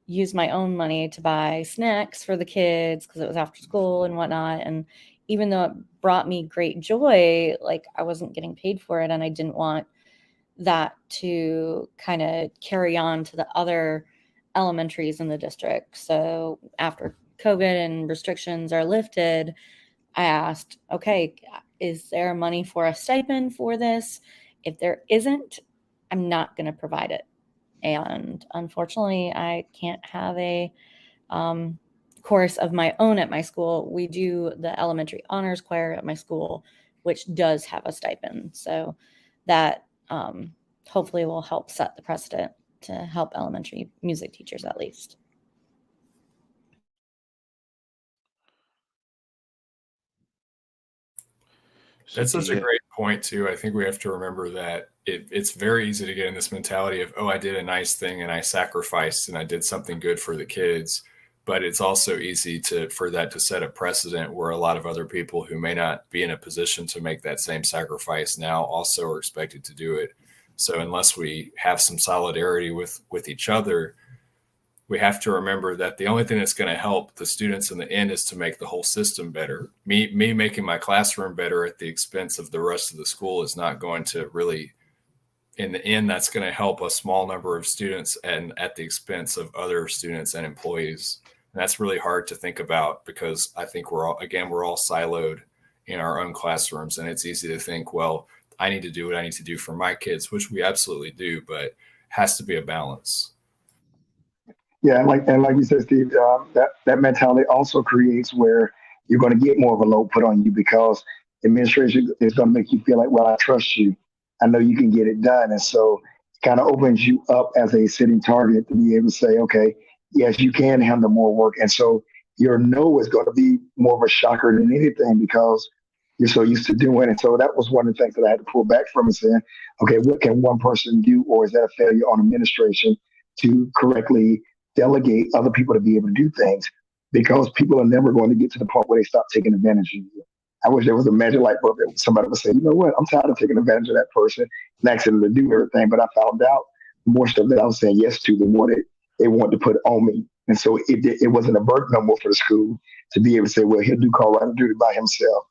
use my own money to buy snacks for the kids because it was after school and whatnot. And even though it brought me great joy, I wasn't getting paid for it, and I didn't want that to kind of carry on to the other elementaries in the district. So after COVID and restrictions are lifted, I asked, okay, is there money for a stipend for this? If there isn't, I'm not going to provide it. And unfortunately, I can't have a course of my own at my school. We do the elementary honors choir at my school, which does have a stipend. So that hopefully will help set the precedent to help elementary music teachers at least. That's such a great point, too. I think we have to remember that it's very easy to get in this mentality of, I did a nice thing and I sacrificed and I did something good for the kids. But it's also easy for that to set a precedent where a lot of other people who may not be in a position to make that same sacrifice now also are expected to do it. So unless we have some solidarity with each other, we have to remember that the only thing that's going to help the students in the end is to make the whole system better. Me making my classroom better at the expense of the rest of the school is not going to really, in the end, that's going to help a small number of students and at the expense of other students and employees. And that's really hard to think about, because I think we're all siloed in our own classrooms, and it's easy to think, well, I need to do what I need to do for my kids, which we absolutely do, but has to be a balance. Yeah, and like you said, Steve, that mentality also creates where you're going to get more of a load put on you, because administration is going to make you feel like, well, I trust you, I know you can get it done, and so it kind of opens you up as a sitting target to be able to say, okay, yes, you can handle more work, and so your no is going to be more of a shocker than anything, because you're so used to doing it. So that was one of the things that I had to pull back from and saying, okay, what can one person do, or is that a failure on administration to correctly delegate other people to be able to do things, because people are never going to get to the point where they stop taking advantage of you. I wish there was a magic light bulb that somebody would say, you know what, I'm tired of taking advantage of that person and asking them to do everything. But I found out the more stuff that I was saying yes to, the more they wanted to put on me. And so it wasn't a burden no more for the school to be able to say, well, he'll do call writer duty by himself,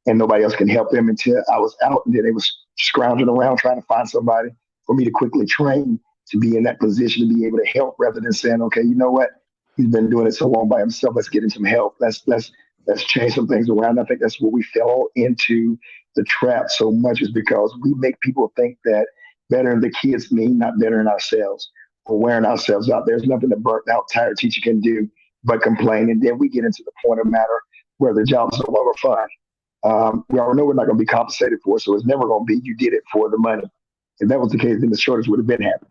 and nobody else can help him, until I was out. And then they was scrounging around trying to find somebody for me to quickly train to be in that position to be able to help, rather than saying, okay, you know what, he's been doing it so long by himself, let's get him some help. Let's change some things around. I think that's where we fell into the trap so much, is because we make people think that bettering the kids mean not bettering ourselves or wearing ourselves out. There's nothing a burnt out, tired teacher can do but complain. And then we get into the point of matter where the job is no longer fun. We already know we're not going to be compensated for it, so it's never going to be you did it for the money. If that was the case, then the shortage would have been happening.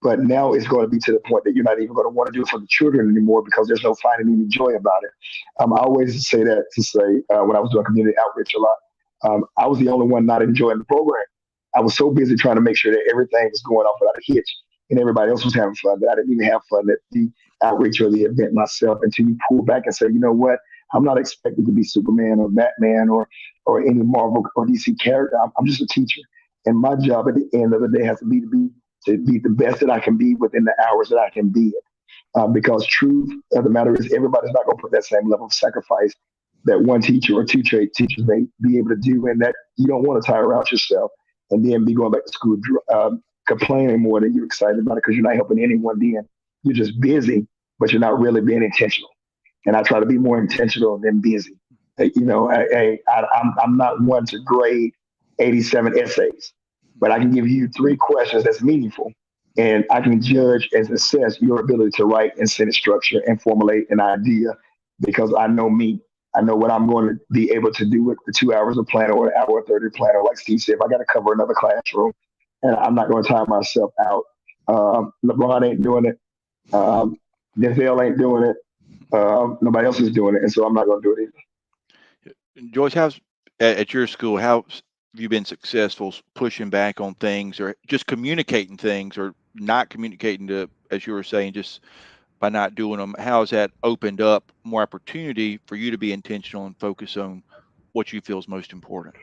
But now it's going to be to the point that you're not even going to want to do it for the children anymore, because there's no finding any joy about it. I always say that to say, when I was doing community outreach a lot, I was the only one not enjoying the program. I was so busy trying to make sure that everything was going off without a hitch, and everybody else was having fun, that I didn't even have fun at the outreach or the event myself, until you pull back and say, you know what, I'm not expected to be Superman or Batman or any Marvel or DC character. I'm just a teacher. And my job at the end of the day has to be the best that I can be within the hours that I can be it. Because truth of the matter is, everybody's not going to put that same level of sacrifice that one teacher or two teachers may be able to do, and that you don't want to tire out yourself and then be going back to school complaining more than you're excited about it, because you're not helping anyone then. You're just busy, but you're not really being intentional. And I try to be more intentional than busy. I'm not one to grade 87 essays, but I can give you 3 questions that's meaningful, and I can judge and assess your ability to write and sentence structure and formulate an idea, because I know me. I know what I'm going to be able to do with the 2 hours of planner or an hour 30 planner. Like Steve said, if I got to cover another classroom, and I'm not going to tire myself out. LeBron ain't doing it. Denzel ain't doing it. Nobody else is doing it, and so I'm not going to do it either. Joyce, how's at your school? How have you been successful pushing back on things, or just communicating things, or not communicating to, as you were saying, just by not doing them? How has that opened up more opportunity for you to be intentional and focus on what you feel is most important?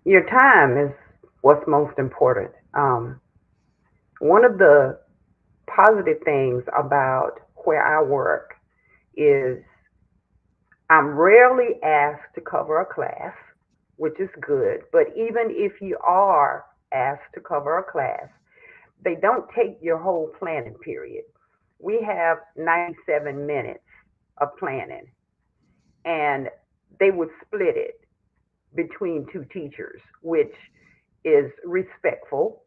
Your time is what's most important. One of the positive things about where I work is I'm rarely asked to cover a class, which is good. But even if you are asked to cover a class, they don't take your whole planning period. We have 97 minutes of planning, and they would split it between 2 teachers, which is respectful,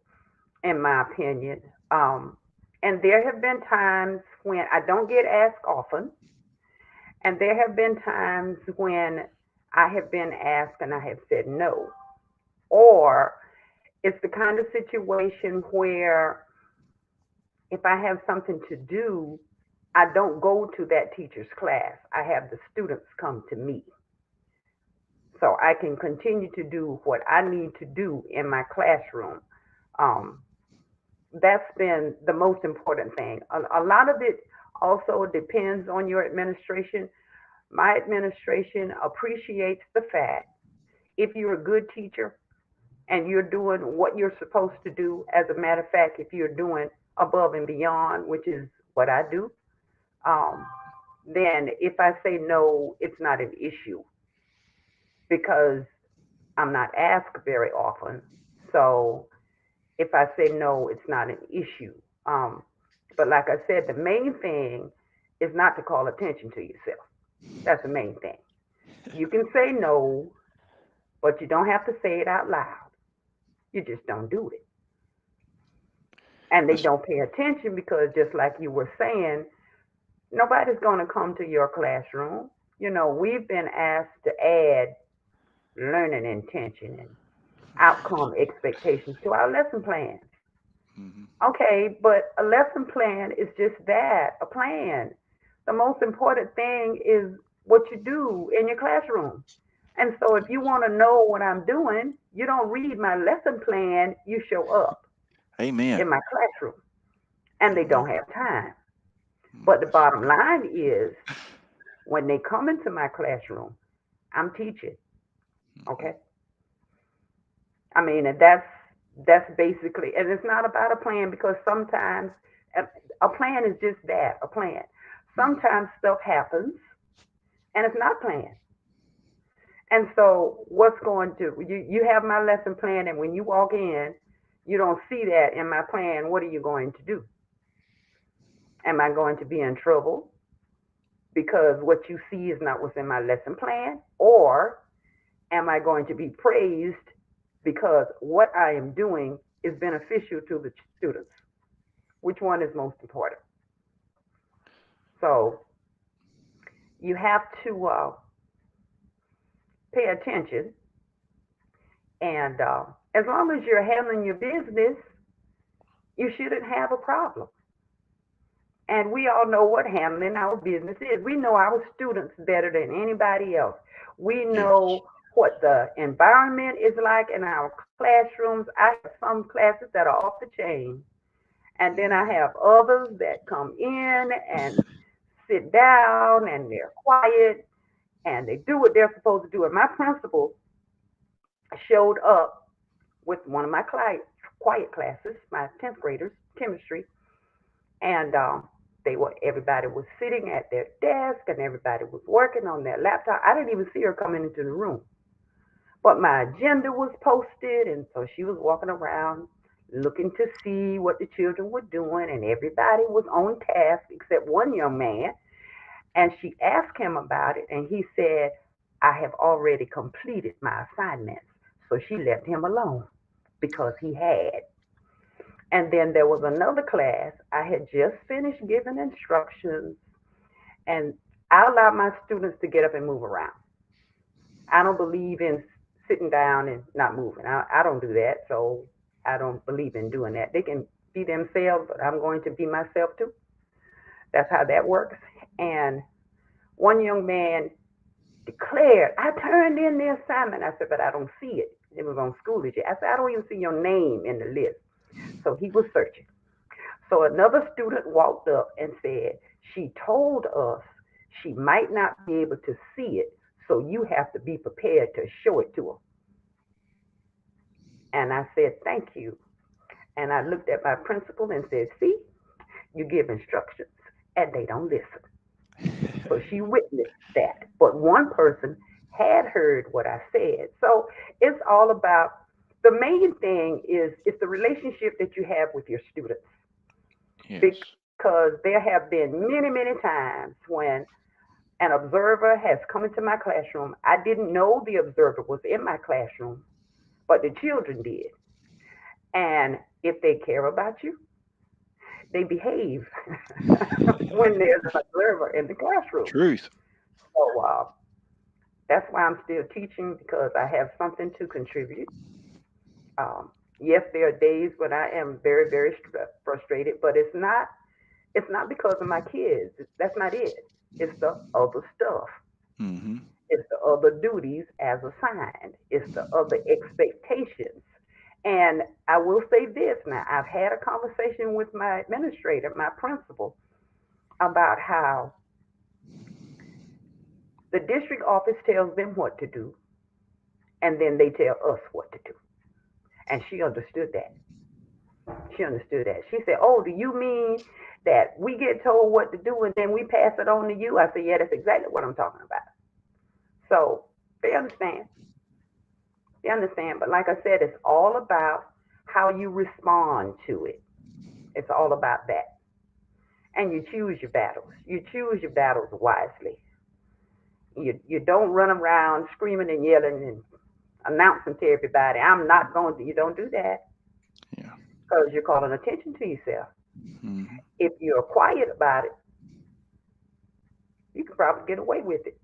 in my opinion. And there have been times when I don't get asked often, and there have been times when I have been asked and I have said no. Or it's the kind of situation where if I have something to do, I don't go to that teacher's class. I have the students come to me, so I can continue to do what I need to do in my classroom. That's been the most important thing. A lot of it also depends on your administration. My administration appreciates the fact, if you're a good teacher, and you're doing what you're supposed to do. As a matter of fact, if you're doing above and beyond, which is what I do, um, then if I say no, it's not an issue because I'm not asked very often. So if I say no, it's not an issue. Um, but like I said, the main thing is not to call attention to yourself. That's the main thing. You can say no, but you don't have to say it out loud. You just don't do it. And they That's don't pay attention because, just like you were saying, nobody's going to come to your classroom. You know, we've been asked to add learning intention and outcome expectations to our lesson plans. hmm Okay, but a lesson plan is just that, a plan. The most important thing is what you do in your classroom. And so if you want to know what I'm doing, you don't read my lesson plan, you show up Amen. in my classroom. And they Amen. don't have time. But the That's bottom right. line is when they come into my classroom, I'm teaching. hmm Okay. I mean, and that's basically, and it's not about a plan because sometimes a plan is just that, a plan. hmm Sometimes stuff happens and it's not planned. And so what's going to you have my lesson plan, and when you walk in, you don't see that in my plan. What are you going to do? Am I going to be in trouble because what you see is not what's in my lesson plan, or am I going to be praised because what I am doing is beneficial to the students? Which one is most important? So you have to pay attention, and as long as you're handling your business, you shouldn't have a problem. And we all know what handling our business is. We know our students better than anybody else. We Yes. know what the environment is like in our classrooms. I have some classes that are off the chain. And then I hmm have others that come in and sit down and they're quiet and they do what they're supposed to do. And my principal showed up with one of my quiet classes, my 10th graders, chemistry, and everybody was sitting at their desk and everybody was working on their laptop. I didn't even see her coming into the room, but my agenda was posted, and so she was walking around looking to see what the children were doing, and everybody was on task except one young man. And she asked him about it, and he said, I have already completed my assignments. So she left him alone because he had. And then there was another class. I had just finished giving instructions, and I allow my students to get up and move around. I don't believe in sitting down and not moving. I don't do that, so I don't believe in doing that. They can be themselves, but I'm going to be myself too. That's how that works. And one young man declared, I turned in the assignment. I said, but I don't see it. It was on Schoology. I said, I don't even see your name in the list. So he was searching. So another student walked up and said, she told us she might not be able to see it, so you have to be prepared to show it to her. And I said, thank you. And I looked at my principal and said, see, you give instructions and they don't listen. So she witnessed that. But one person had heard what I said. So it's all about the main thing is it's the relationship that you have with your students. Yes. Because there have been many, many times when an observer has come into my classroom. I didn't know the observer was in my classroom, but the children did. And if they care about you, they behave when there's an observer in the classroom. Truth. So that's why I'm still teaching because I have something to contribute. Yes, there are days when I am very, very frustrated, but it's not because of my kids. That's not it. It's the other stuff. hmm It's the other duties as assigned. It's the other expectations. And I will say this now, I've had a conversation with my administrator, my principal, about how the district office tells them what to do, and then they tell us what to do. And she understood that. She understood that. She said, "Oh, do you mean that we get told what to do and then we pass it on to you?" I said, "Yeah, that's exactly what I'm talking about." So they understand. They understand. But like I said, it's all about how you respond to it. It's all about that. And you choose your battles. You choose your battles wisely. You don't run around screaming and yelling and announcing to everybody, "I'm not going to." You don't do that Yeah. because you're calling attention to yourself. Mhm. If you're quiet about it, you can probably get away with it.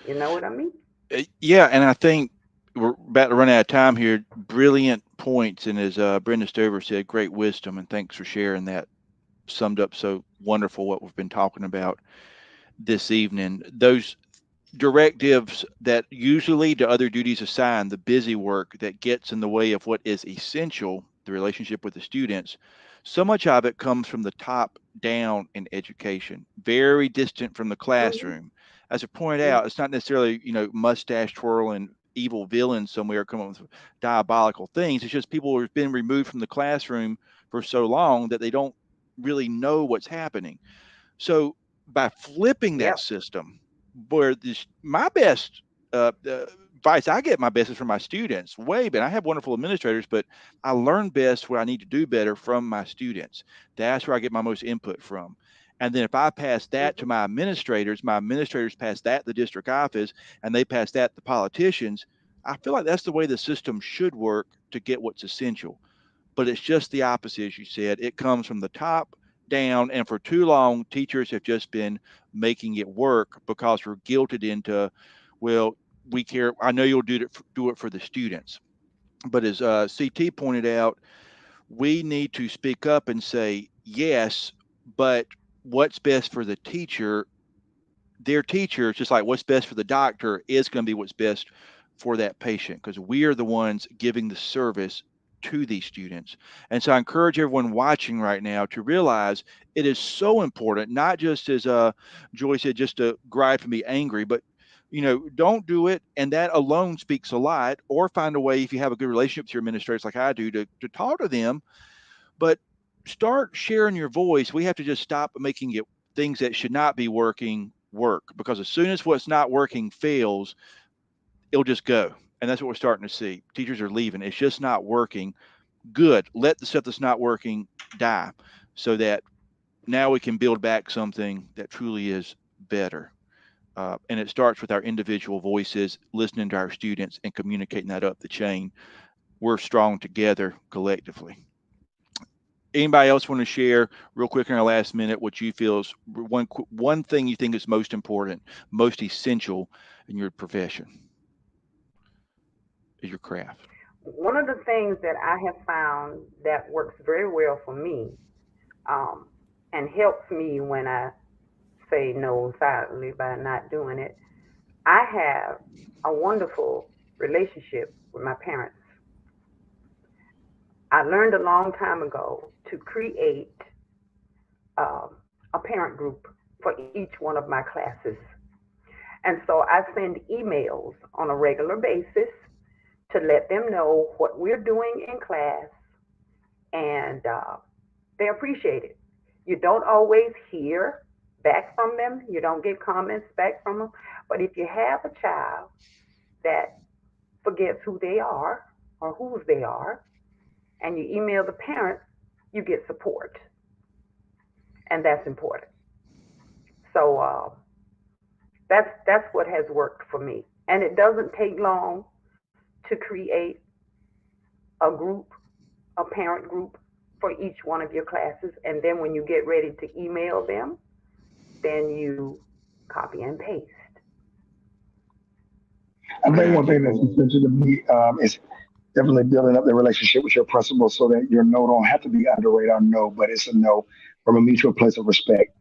You know what I mean? Yeah, and I think we're about to run out of time here. Brilliant points, and as Brenda Stover said, great wisdom, and thanks for sharing that. Summed up so wonderful what we've been talking about this evening. Those directives that usually lead to other duties assigned, the busy work that gets in the way of what is essential, the relationship with the students, so much of it comes from the top down in education, very distant from the Mm-hmm. classroom. As I pointed Mm-hmm. out, it's not necessarily, mustache twirling evil villains somewhere coming with diabolical things. It's just people who've been removed from the classroom for so long that they don't really know what's happening. So by flipping that Yep. system, where my best advice I get my best is from my students. Way, but I have wonderful administrators, but I learn best where I need to do better from my students. That's where I get my most input from. And then if I pass that to Mm-hmm. my administrators pass that to the district office, and they pass that to the politicians. I feel like that's the way the system should work to get what's essential, but it's just the opposite, as you said. It comes from the top down, and for too long, teachers have just been making it work because we're guilted into, well, we care. I know you'll do it for the students, but as CT pointed out, we need to speak up and say yes, but what's best for the teacher, their teacher, just like what's best for the doctor is going to be what's best for that patient, because we are the ones giving the service to these students. And so I encourage everyone watching right now to realize it is so important, not just as Joy said, just to gripe and be angry, but don't do it. And that alone speaks a lot. Or find a way, if you have a good relationship with your administrators like I do, to talk to them, but start sharing your voice. We have to just stop making it things that should not be working work, because as soon as what's not working fails, it'll just go. And that's what we're starting to see. Teachers are leaving. It's just not working. Good. Let the stuff that's not working die, so that now we can build back something that truly is better. And it starts with our individual voices, listening to our students and communicating that up the chain. We're strong together collectively. Anybody else want to share real quick in our last minute what you feel is one thing you think is most important, most essential in your profession, is your craft? One of the things that I have found that works very well for me, um, and helps me when I say no silently by not doing it, I have a wonderful relationship with my parents. I learned a long time ago to create um, a parent group for each one of my classes. And so I send emails on a regular basis to let them know what we're doing in class, and they appreciate it. You don't always hear back from them, you don't get comments back from them, but if you have a child that forgets who they are or whose they are, and you email the parents, you get support, and that's important. So that's what has worked for me, and it doesn't take long to create a group, a parent group for each one of your classes, and then when you get ready to email them, then you copy and paste. I Great think one idea. thing that's essential to me is definitely building up the relationship with your principal so that your no don't have to be under radar no, but it's a no from a mutual place of respect.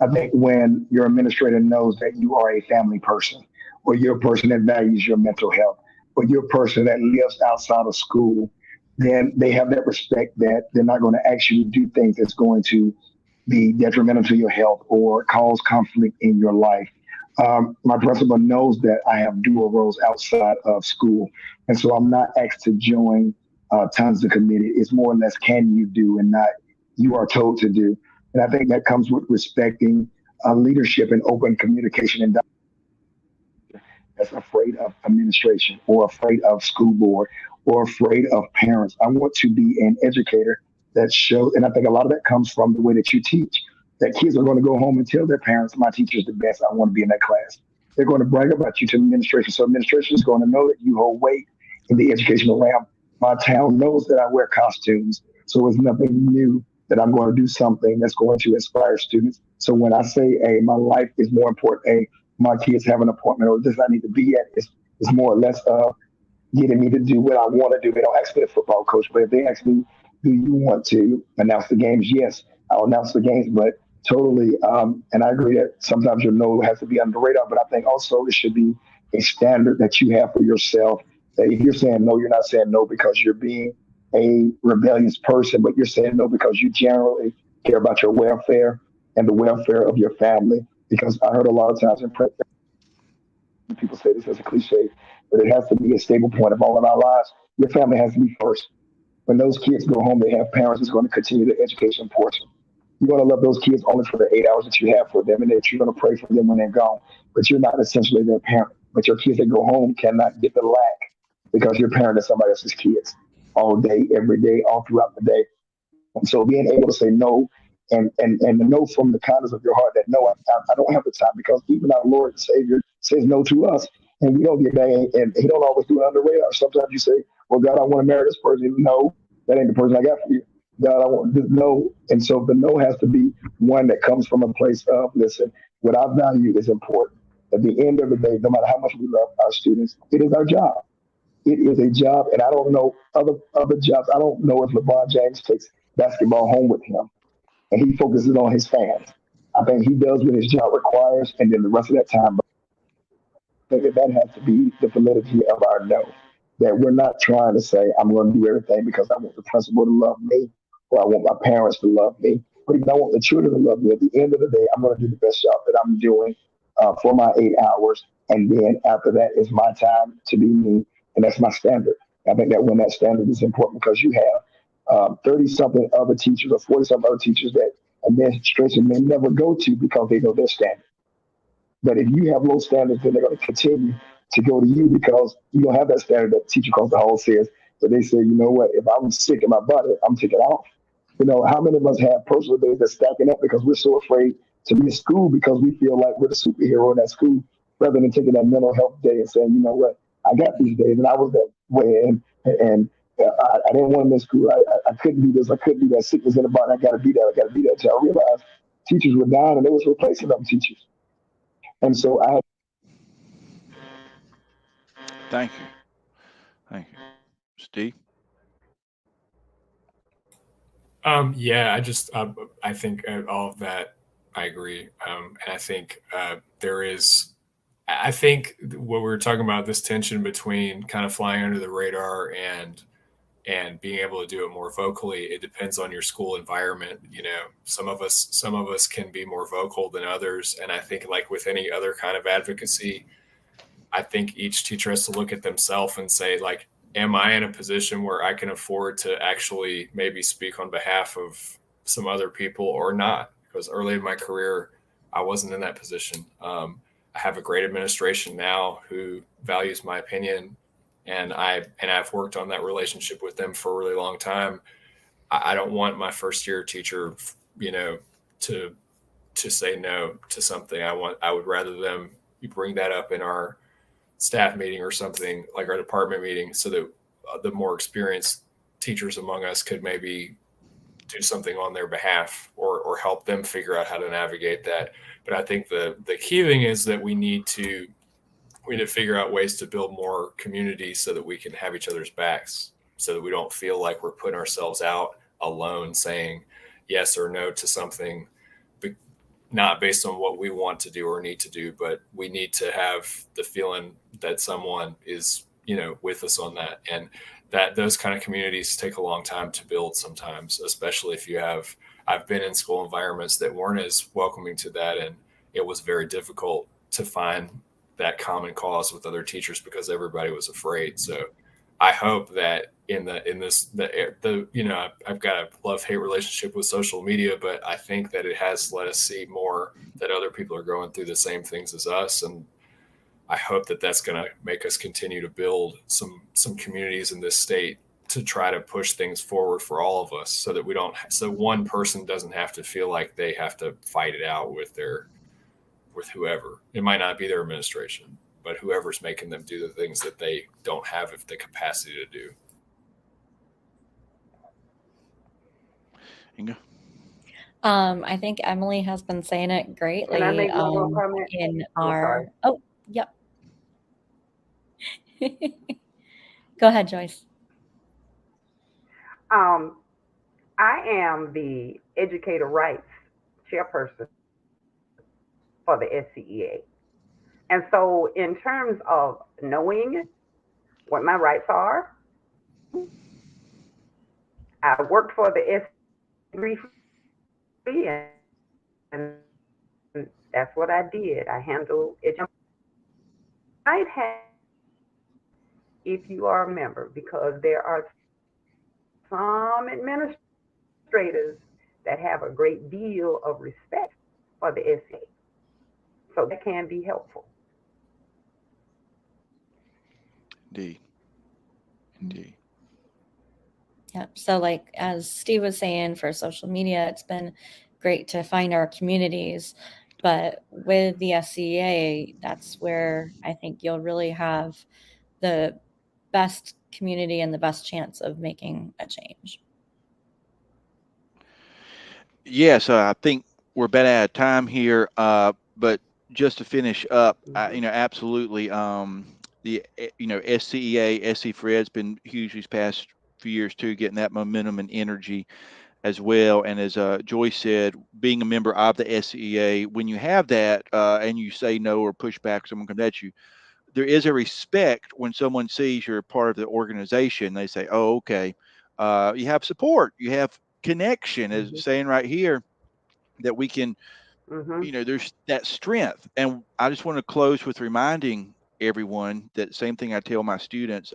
I think when your administrator knows that you are a family person, or you're a person that values your mental health, or you're a person that lives outside of school, then they have that respect that they're not going to ask you to do things that's going to be detrimental to your health or cause conflict in your life. My principal knows that I have dual roles outside of school. And so I'm not asked to join tons of committees. It's more or less can you do and not you are told to do. And I think that comes with respecting leadership and open communication and that's afraid of administration or afraid of school board or afraid of parents. I want to be an educator that shows, and I think a lot of that comes from the way that you teach. That kids are going to go home and tell their parents, my teacher is the best. I want to be in that class. They're going to brag about you to administration. So administration is going to know that you hold weight in the educational realm. My town knows that I wear costumes. So it's nothing new that I'm going to do something that's going to inspire students. So when I say, hey, my life is more important, hey, my kids have an appointment or this I need to be at is more or less getting me to do what I want to do. They don't ask me a football coach, but if they ask me, do you want to announce the games? Yes, I'll announce the games, but totally. And I agree that sometimes your no has to be under the radar, but I think also it should be a standard that you have for yourself. That if you're saying no, you're not saying no because you're being a rebellious person, but you're saying no because you generally care about your welfare and the welfare of your family. Because I heard a lot of times in print, people say this as a cliche, but it has to be a stable point of all of our lives. Your family has to be first. When those kids go home, they have parents that's going to continue the education portion. You're going to love those kids only for the 8 hours that you have for them, and that you're going to pray for them when they're gone. But you're not essentially their parent. But your kids that go home cannot get the lack because you're parenting somebody else's kids all day, every day, all throughout the day. And so being able to say no and to know from the kindness of your heart that no, I don't have the time because even our Lord and Savior says no to us. And we don't get that. And he don't always do it under the radar. Sometimes you say, well, God, I want to marry this person. No, that ain't the person I got for you. God, I want this no. And so the no has to be one that comes from a place of, listen, what I value is important. At the end of the day, no matter how much we love our students, it is our job. It is a job, and I don't know other jobs. I don't know if LeBron James takes basketball home with him and he focuses on his fans. I think he does what his job requires, and then the rest of that time, I think that has to be the validity of our no. That we're not trying to say, I'm going to do everything because I want the principal to love me or I want my parents to love me. But even I want the children to love me. At the end of the day, I'm going to do the best job that I'm doing for my 8 hours. And then after that is my time to be me. And that's my standard. I think that when that standard is important because you have 30 something other teachers or 40 something other teachers that administration may never go to because they know their standard. But if you have low standards, then they're going to continue to go to you because you don't have that standard that teacher across the hall says. So they say, you know what, if I'm sick in my body, I'm taking off. You know, how many of us have personal days that's stacking up because we're so afraid to be in school because we feel like we're the superhero in that school rather than taking that mental health day and saying, you know what, I got these days and I was that way and I didn't want to miss school. I couldn't do this. I couldn't do that. Sickness in the body. I got to be that. I got to be that. Until I realized teachers were dying and they was replacing them teachers. And so I. Thank you. Thank you. Steve? Yeah, I think all of that, I agree. And I think I think what we were talking about, this tension between kind of flying under the radar and being able to do it more vocally, it depends on your school environment. You know, some of us can be more vocal than others. And I think like with any other kind of advocacy, I think each teacher has to look at themselves and say, like, am I in a position where I can afford to actually maybe speak on behalf of some other people or not? Because early in my career, I wasn't in that position. I have a great administration now who values my opinion, and I've worked on that relationship with them for a really long time. I don't want my first year teacher, you know, to say no to something. I would rather them bring that up in our staff meeting or something, like our department meeting, so that the more experienced teachers among us could maybe do something on their behalf or help them figure out how to navigate that. But I think the key thing is that we need to figure out ways to build more community so that we can have each other's backs, so that we don't feel like we're putting ourselves out alone saying yes or no to something, not based on what we want to do or need to do, but we need to have the feeling that someone is, you know, with us on that. And that those kind of communities take a long time to build sometimes, especially if I've been in school environments that weren't as welcoming to that. And it was very difficult to find that common cause with other teachers because everybody was afraid. So I hope that I've got a love-hate relationship with social media, but I think that it has let us see more that other people are going through the same things as us. And I hope that that's going to make us continue to build some communities in this state to try to push things forward for all of us, so that so one person doesn't have to feel like they have to fight it out with whoever. It might not be their administration, but whoever's making them do the things that they don't have the capacity to do. Inga? I think Emily has been saying it Can I greatly make one more comment? in I'm sorry. our. Oh, yep. Go ahead, Joyce. I am the educator rights chairperson for the SCEA. And so, in terms of knowing what my rights are, I worked for the SCEA, and that's what I did. I handled education. I'd have, if you are a member, because there are some administrators that have a great deal of respect for the SCEA. So that can be helpful. Indeed. Yep. So, like as Steve was saying, for social media, it's been great to find our communities. But with the SCEA, that's where I think you'll really have the best community and the best chance of making a change. Yes, I think we're about out of time here. But just to finish up, absolutely. The SCEA, SC Fred's been huge these past few years too, getting that momentum and energy as well. And as Joyce said, being a member of the SCEA, when you have that and you say no or push back, someone comes at you, there is a respect when someone sees you're part of the organization. They say, oh, okay. You have support, you have connection, as saying right here, that we can, there's that strength. And I just want to close with reminding everyone that same thing I tell my students,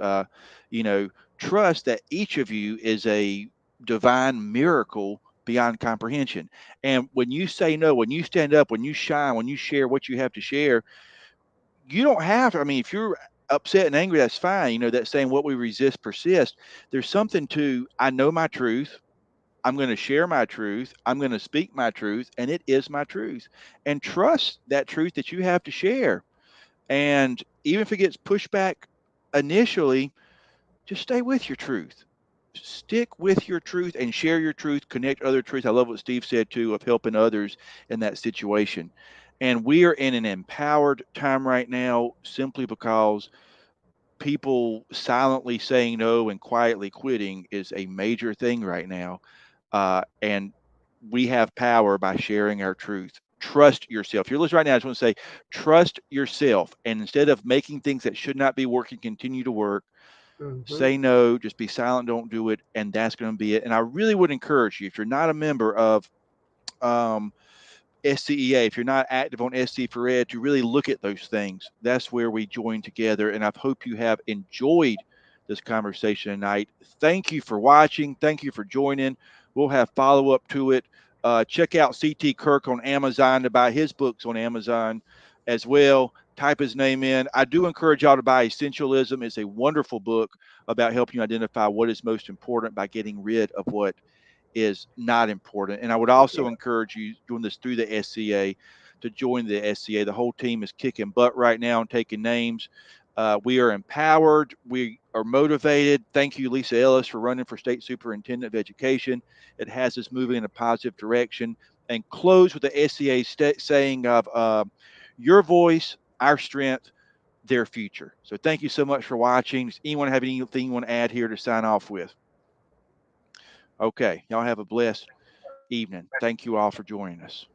trust that each of you is a divine miracle beyond comprehension. And when you say no, when you stand up, when you shine, when you share what you have to share, you don't have to. I mean, if you're upset and angry, that's fine. That saying, what we resist persists. There's something to, I know my truth. I'm going to share my truth. I'm going to speak my truth, and it is my truth. And trust that truth that you have to share. And even if it gets pushed back initially, just stay with your truth. Stick with your truth and share your truth, connect other truths. I love what Steve said too, of helping others in that situation. And we are in an empowered time right now simply because people silently saying no and quietly quitting is a major thing right now. And we have power by sharing our truth. Trust yourself. If you're listening right now, I just want to say, trust yourself. And instead of making things that should not be working continue to work, say no, just be silent, don't do it. And that's going to be it. And I really would encourage you, if you're not a member of SCEA, if you're not active on SC for Ed, to really look at those things. That's where we join together. And I hope you have enjoyed this conversation tonight. Thank you for watching. Thank you for joining. We'll have follow-up to it. Check out CT Kirk on Amazon to buy his books on Amazon as well. Type his name in. I do encourage y'all to buy Essentialism. It's a wonderful book about helping you identify what is most important by getting rid of what is not important. And I would also encourage you doing this through the SCA to join the SCA. The whole team is kicking butt right now and taking names. We are empowered. We are motivated. Thank you, Lisa Ellis, for running for State Superintendent of Education. It has us moving in a positive direction. And close with the SCA saying of your voice, our strength, their future. So thank you so much for watching. Does anyone have anything you want to add here to sign off with? Okay. Y'all have a blessed evening. Thank you all for joining us.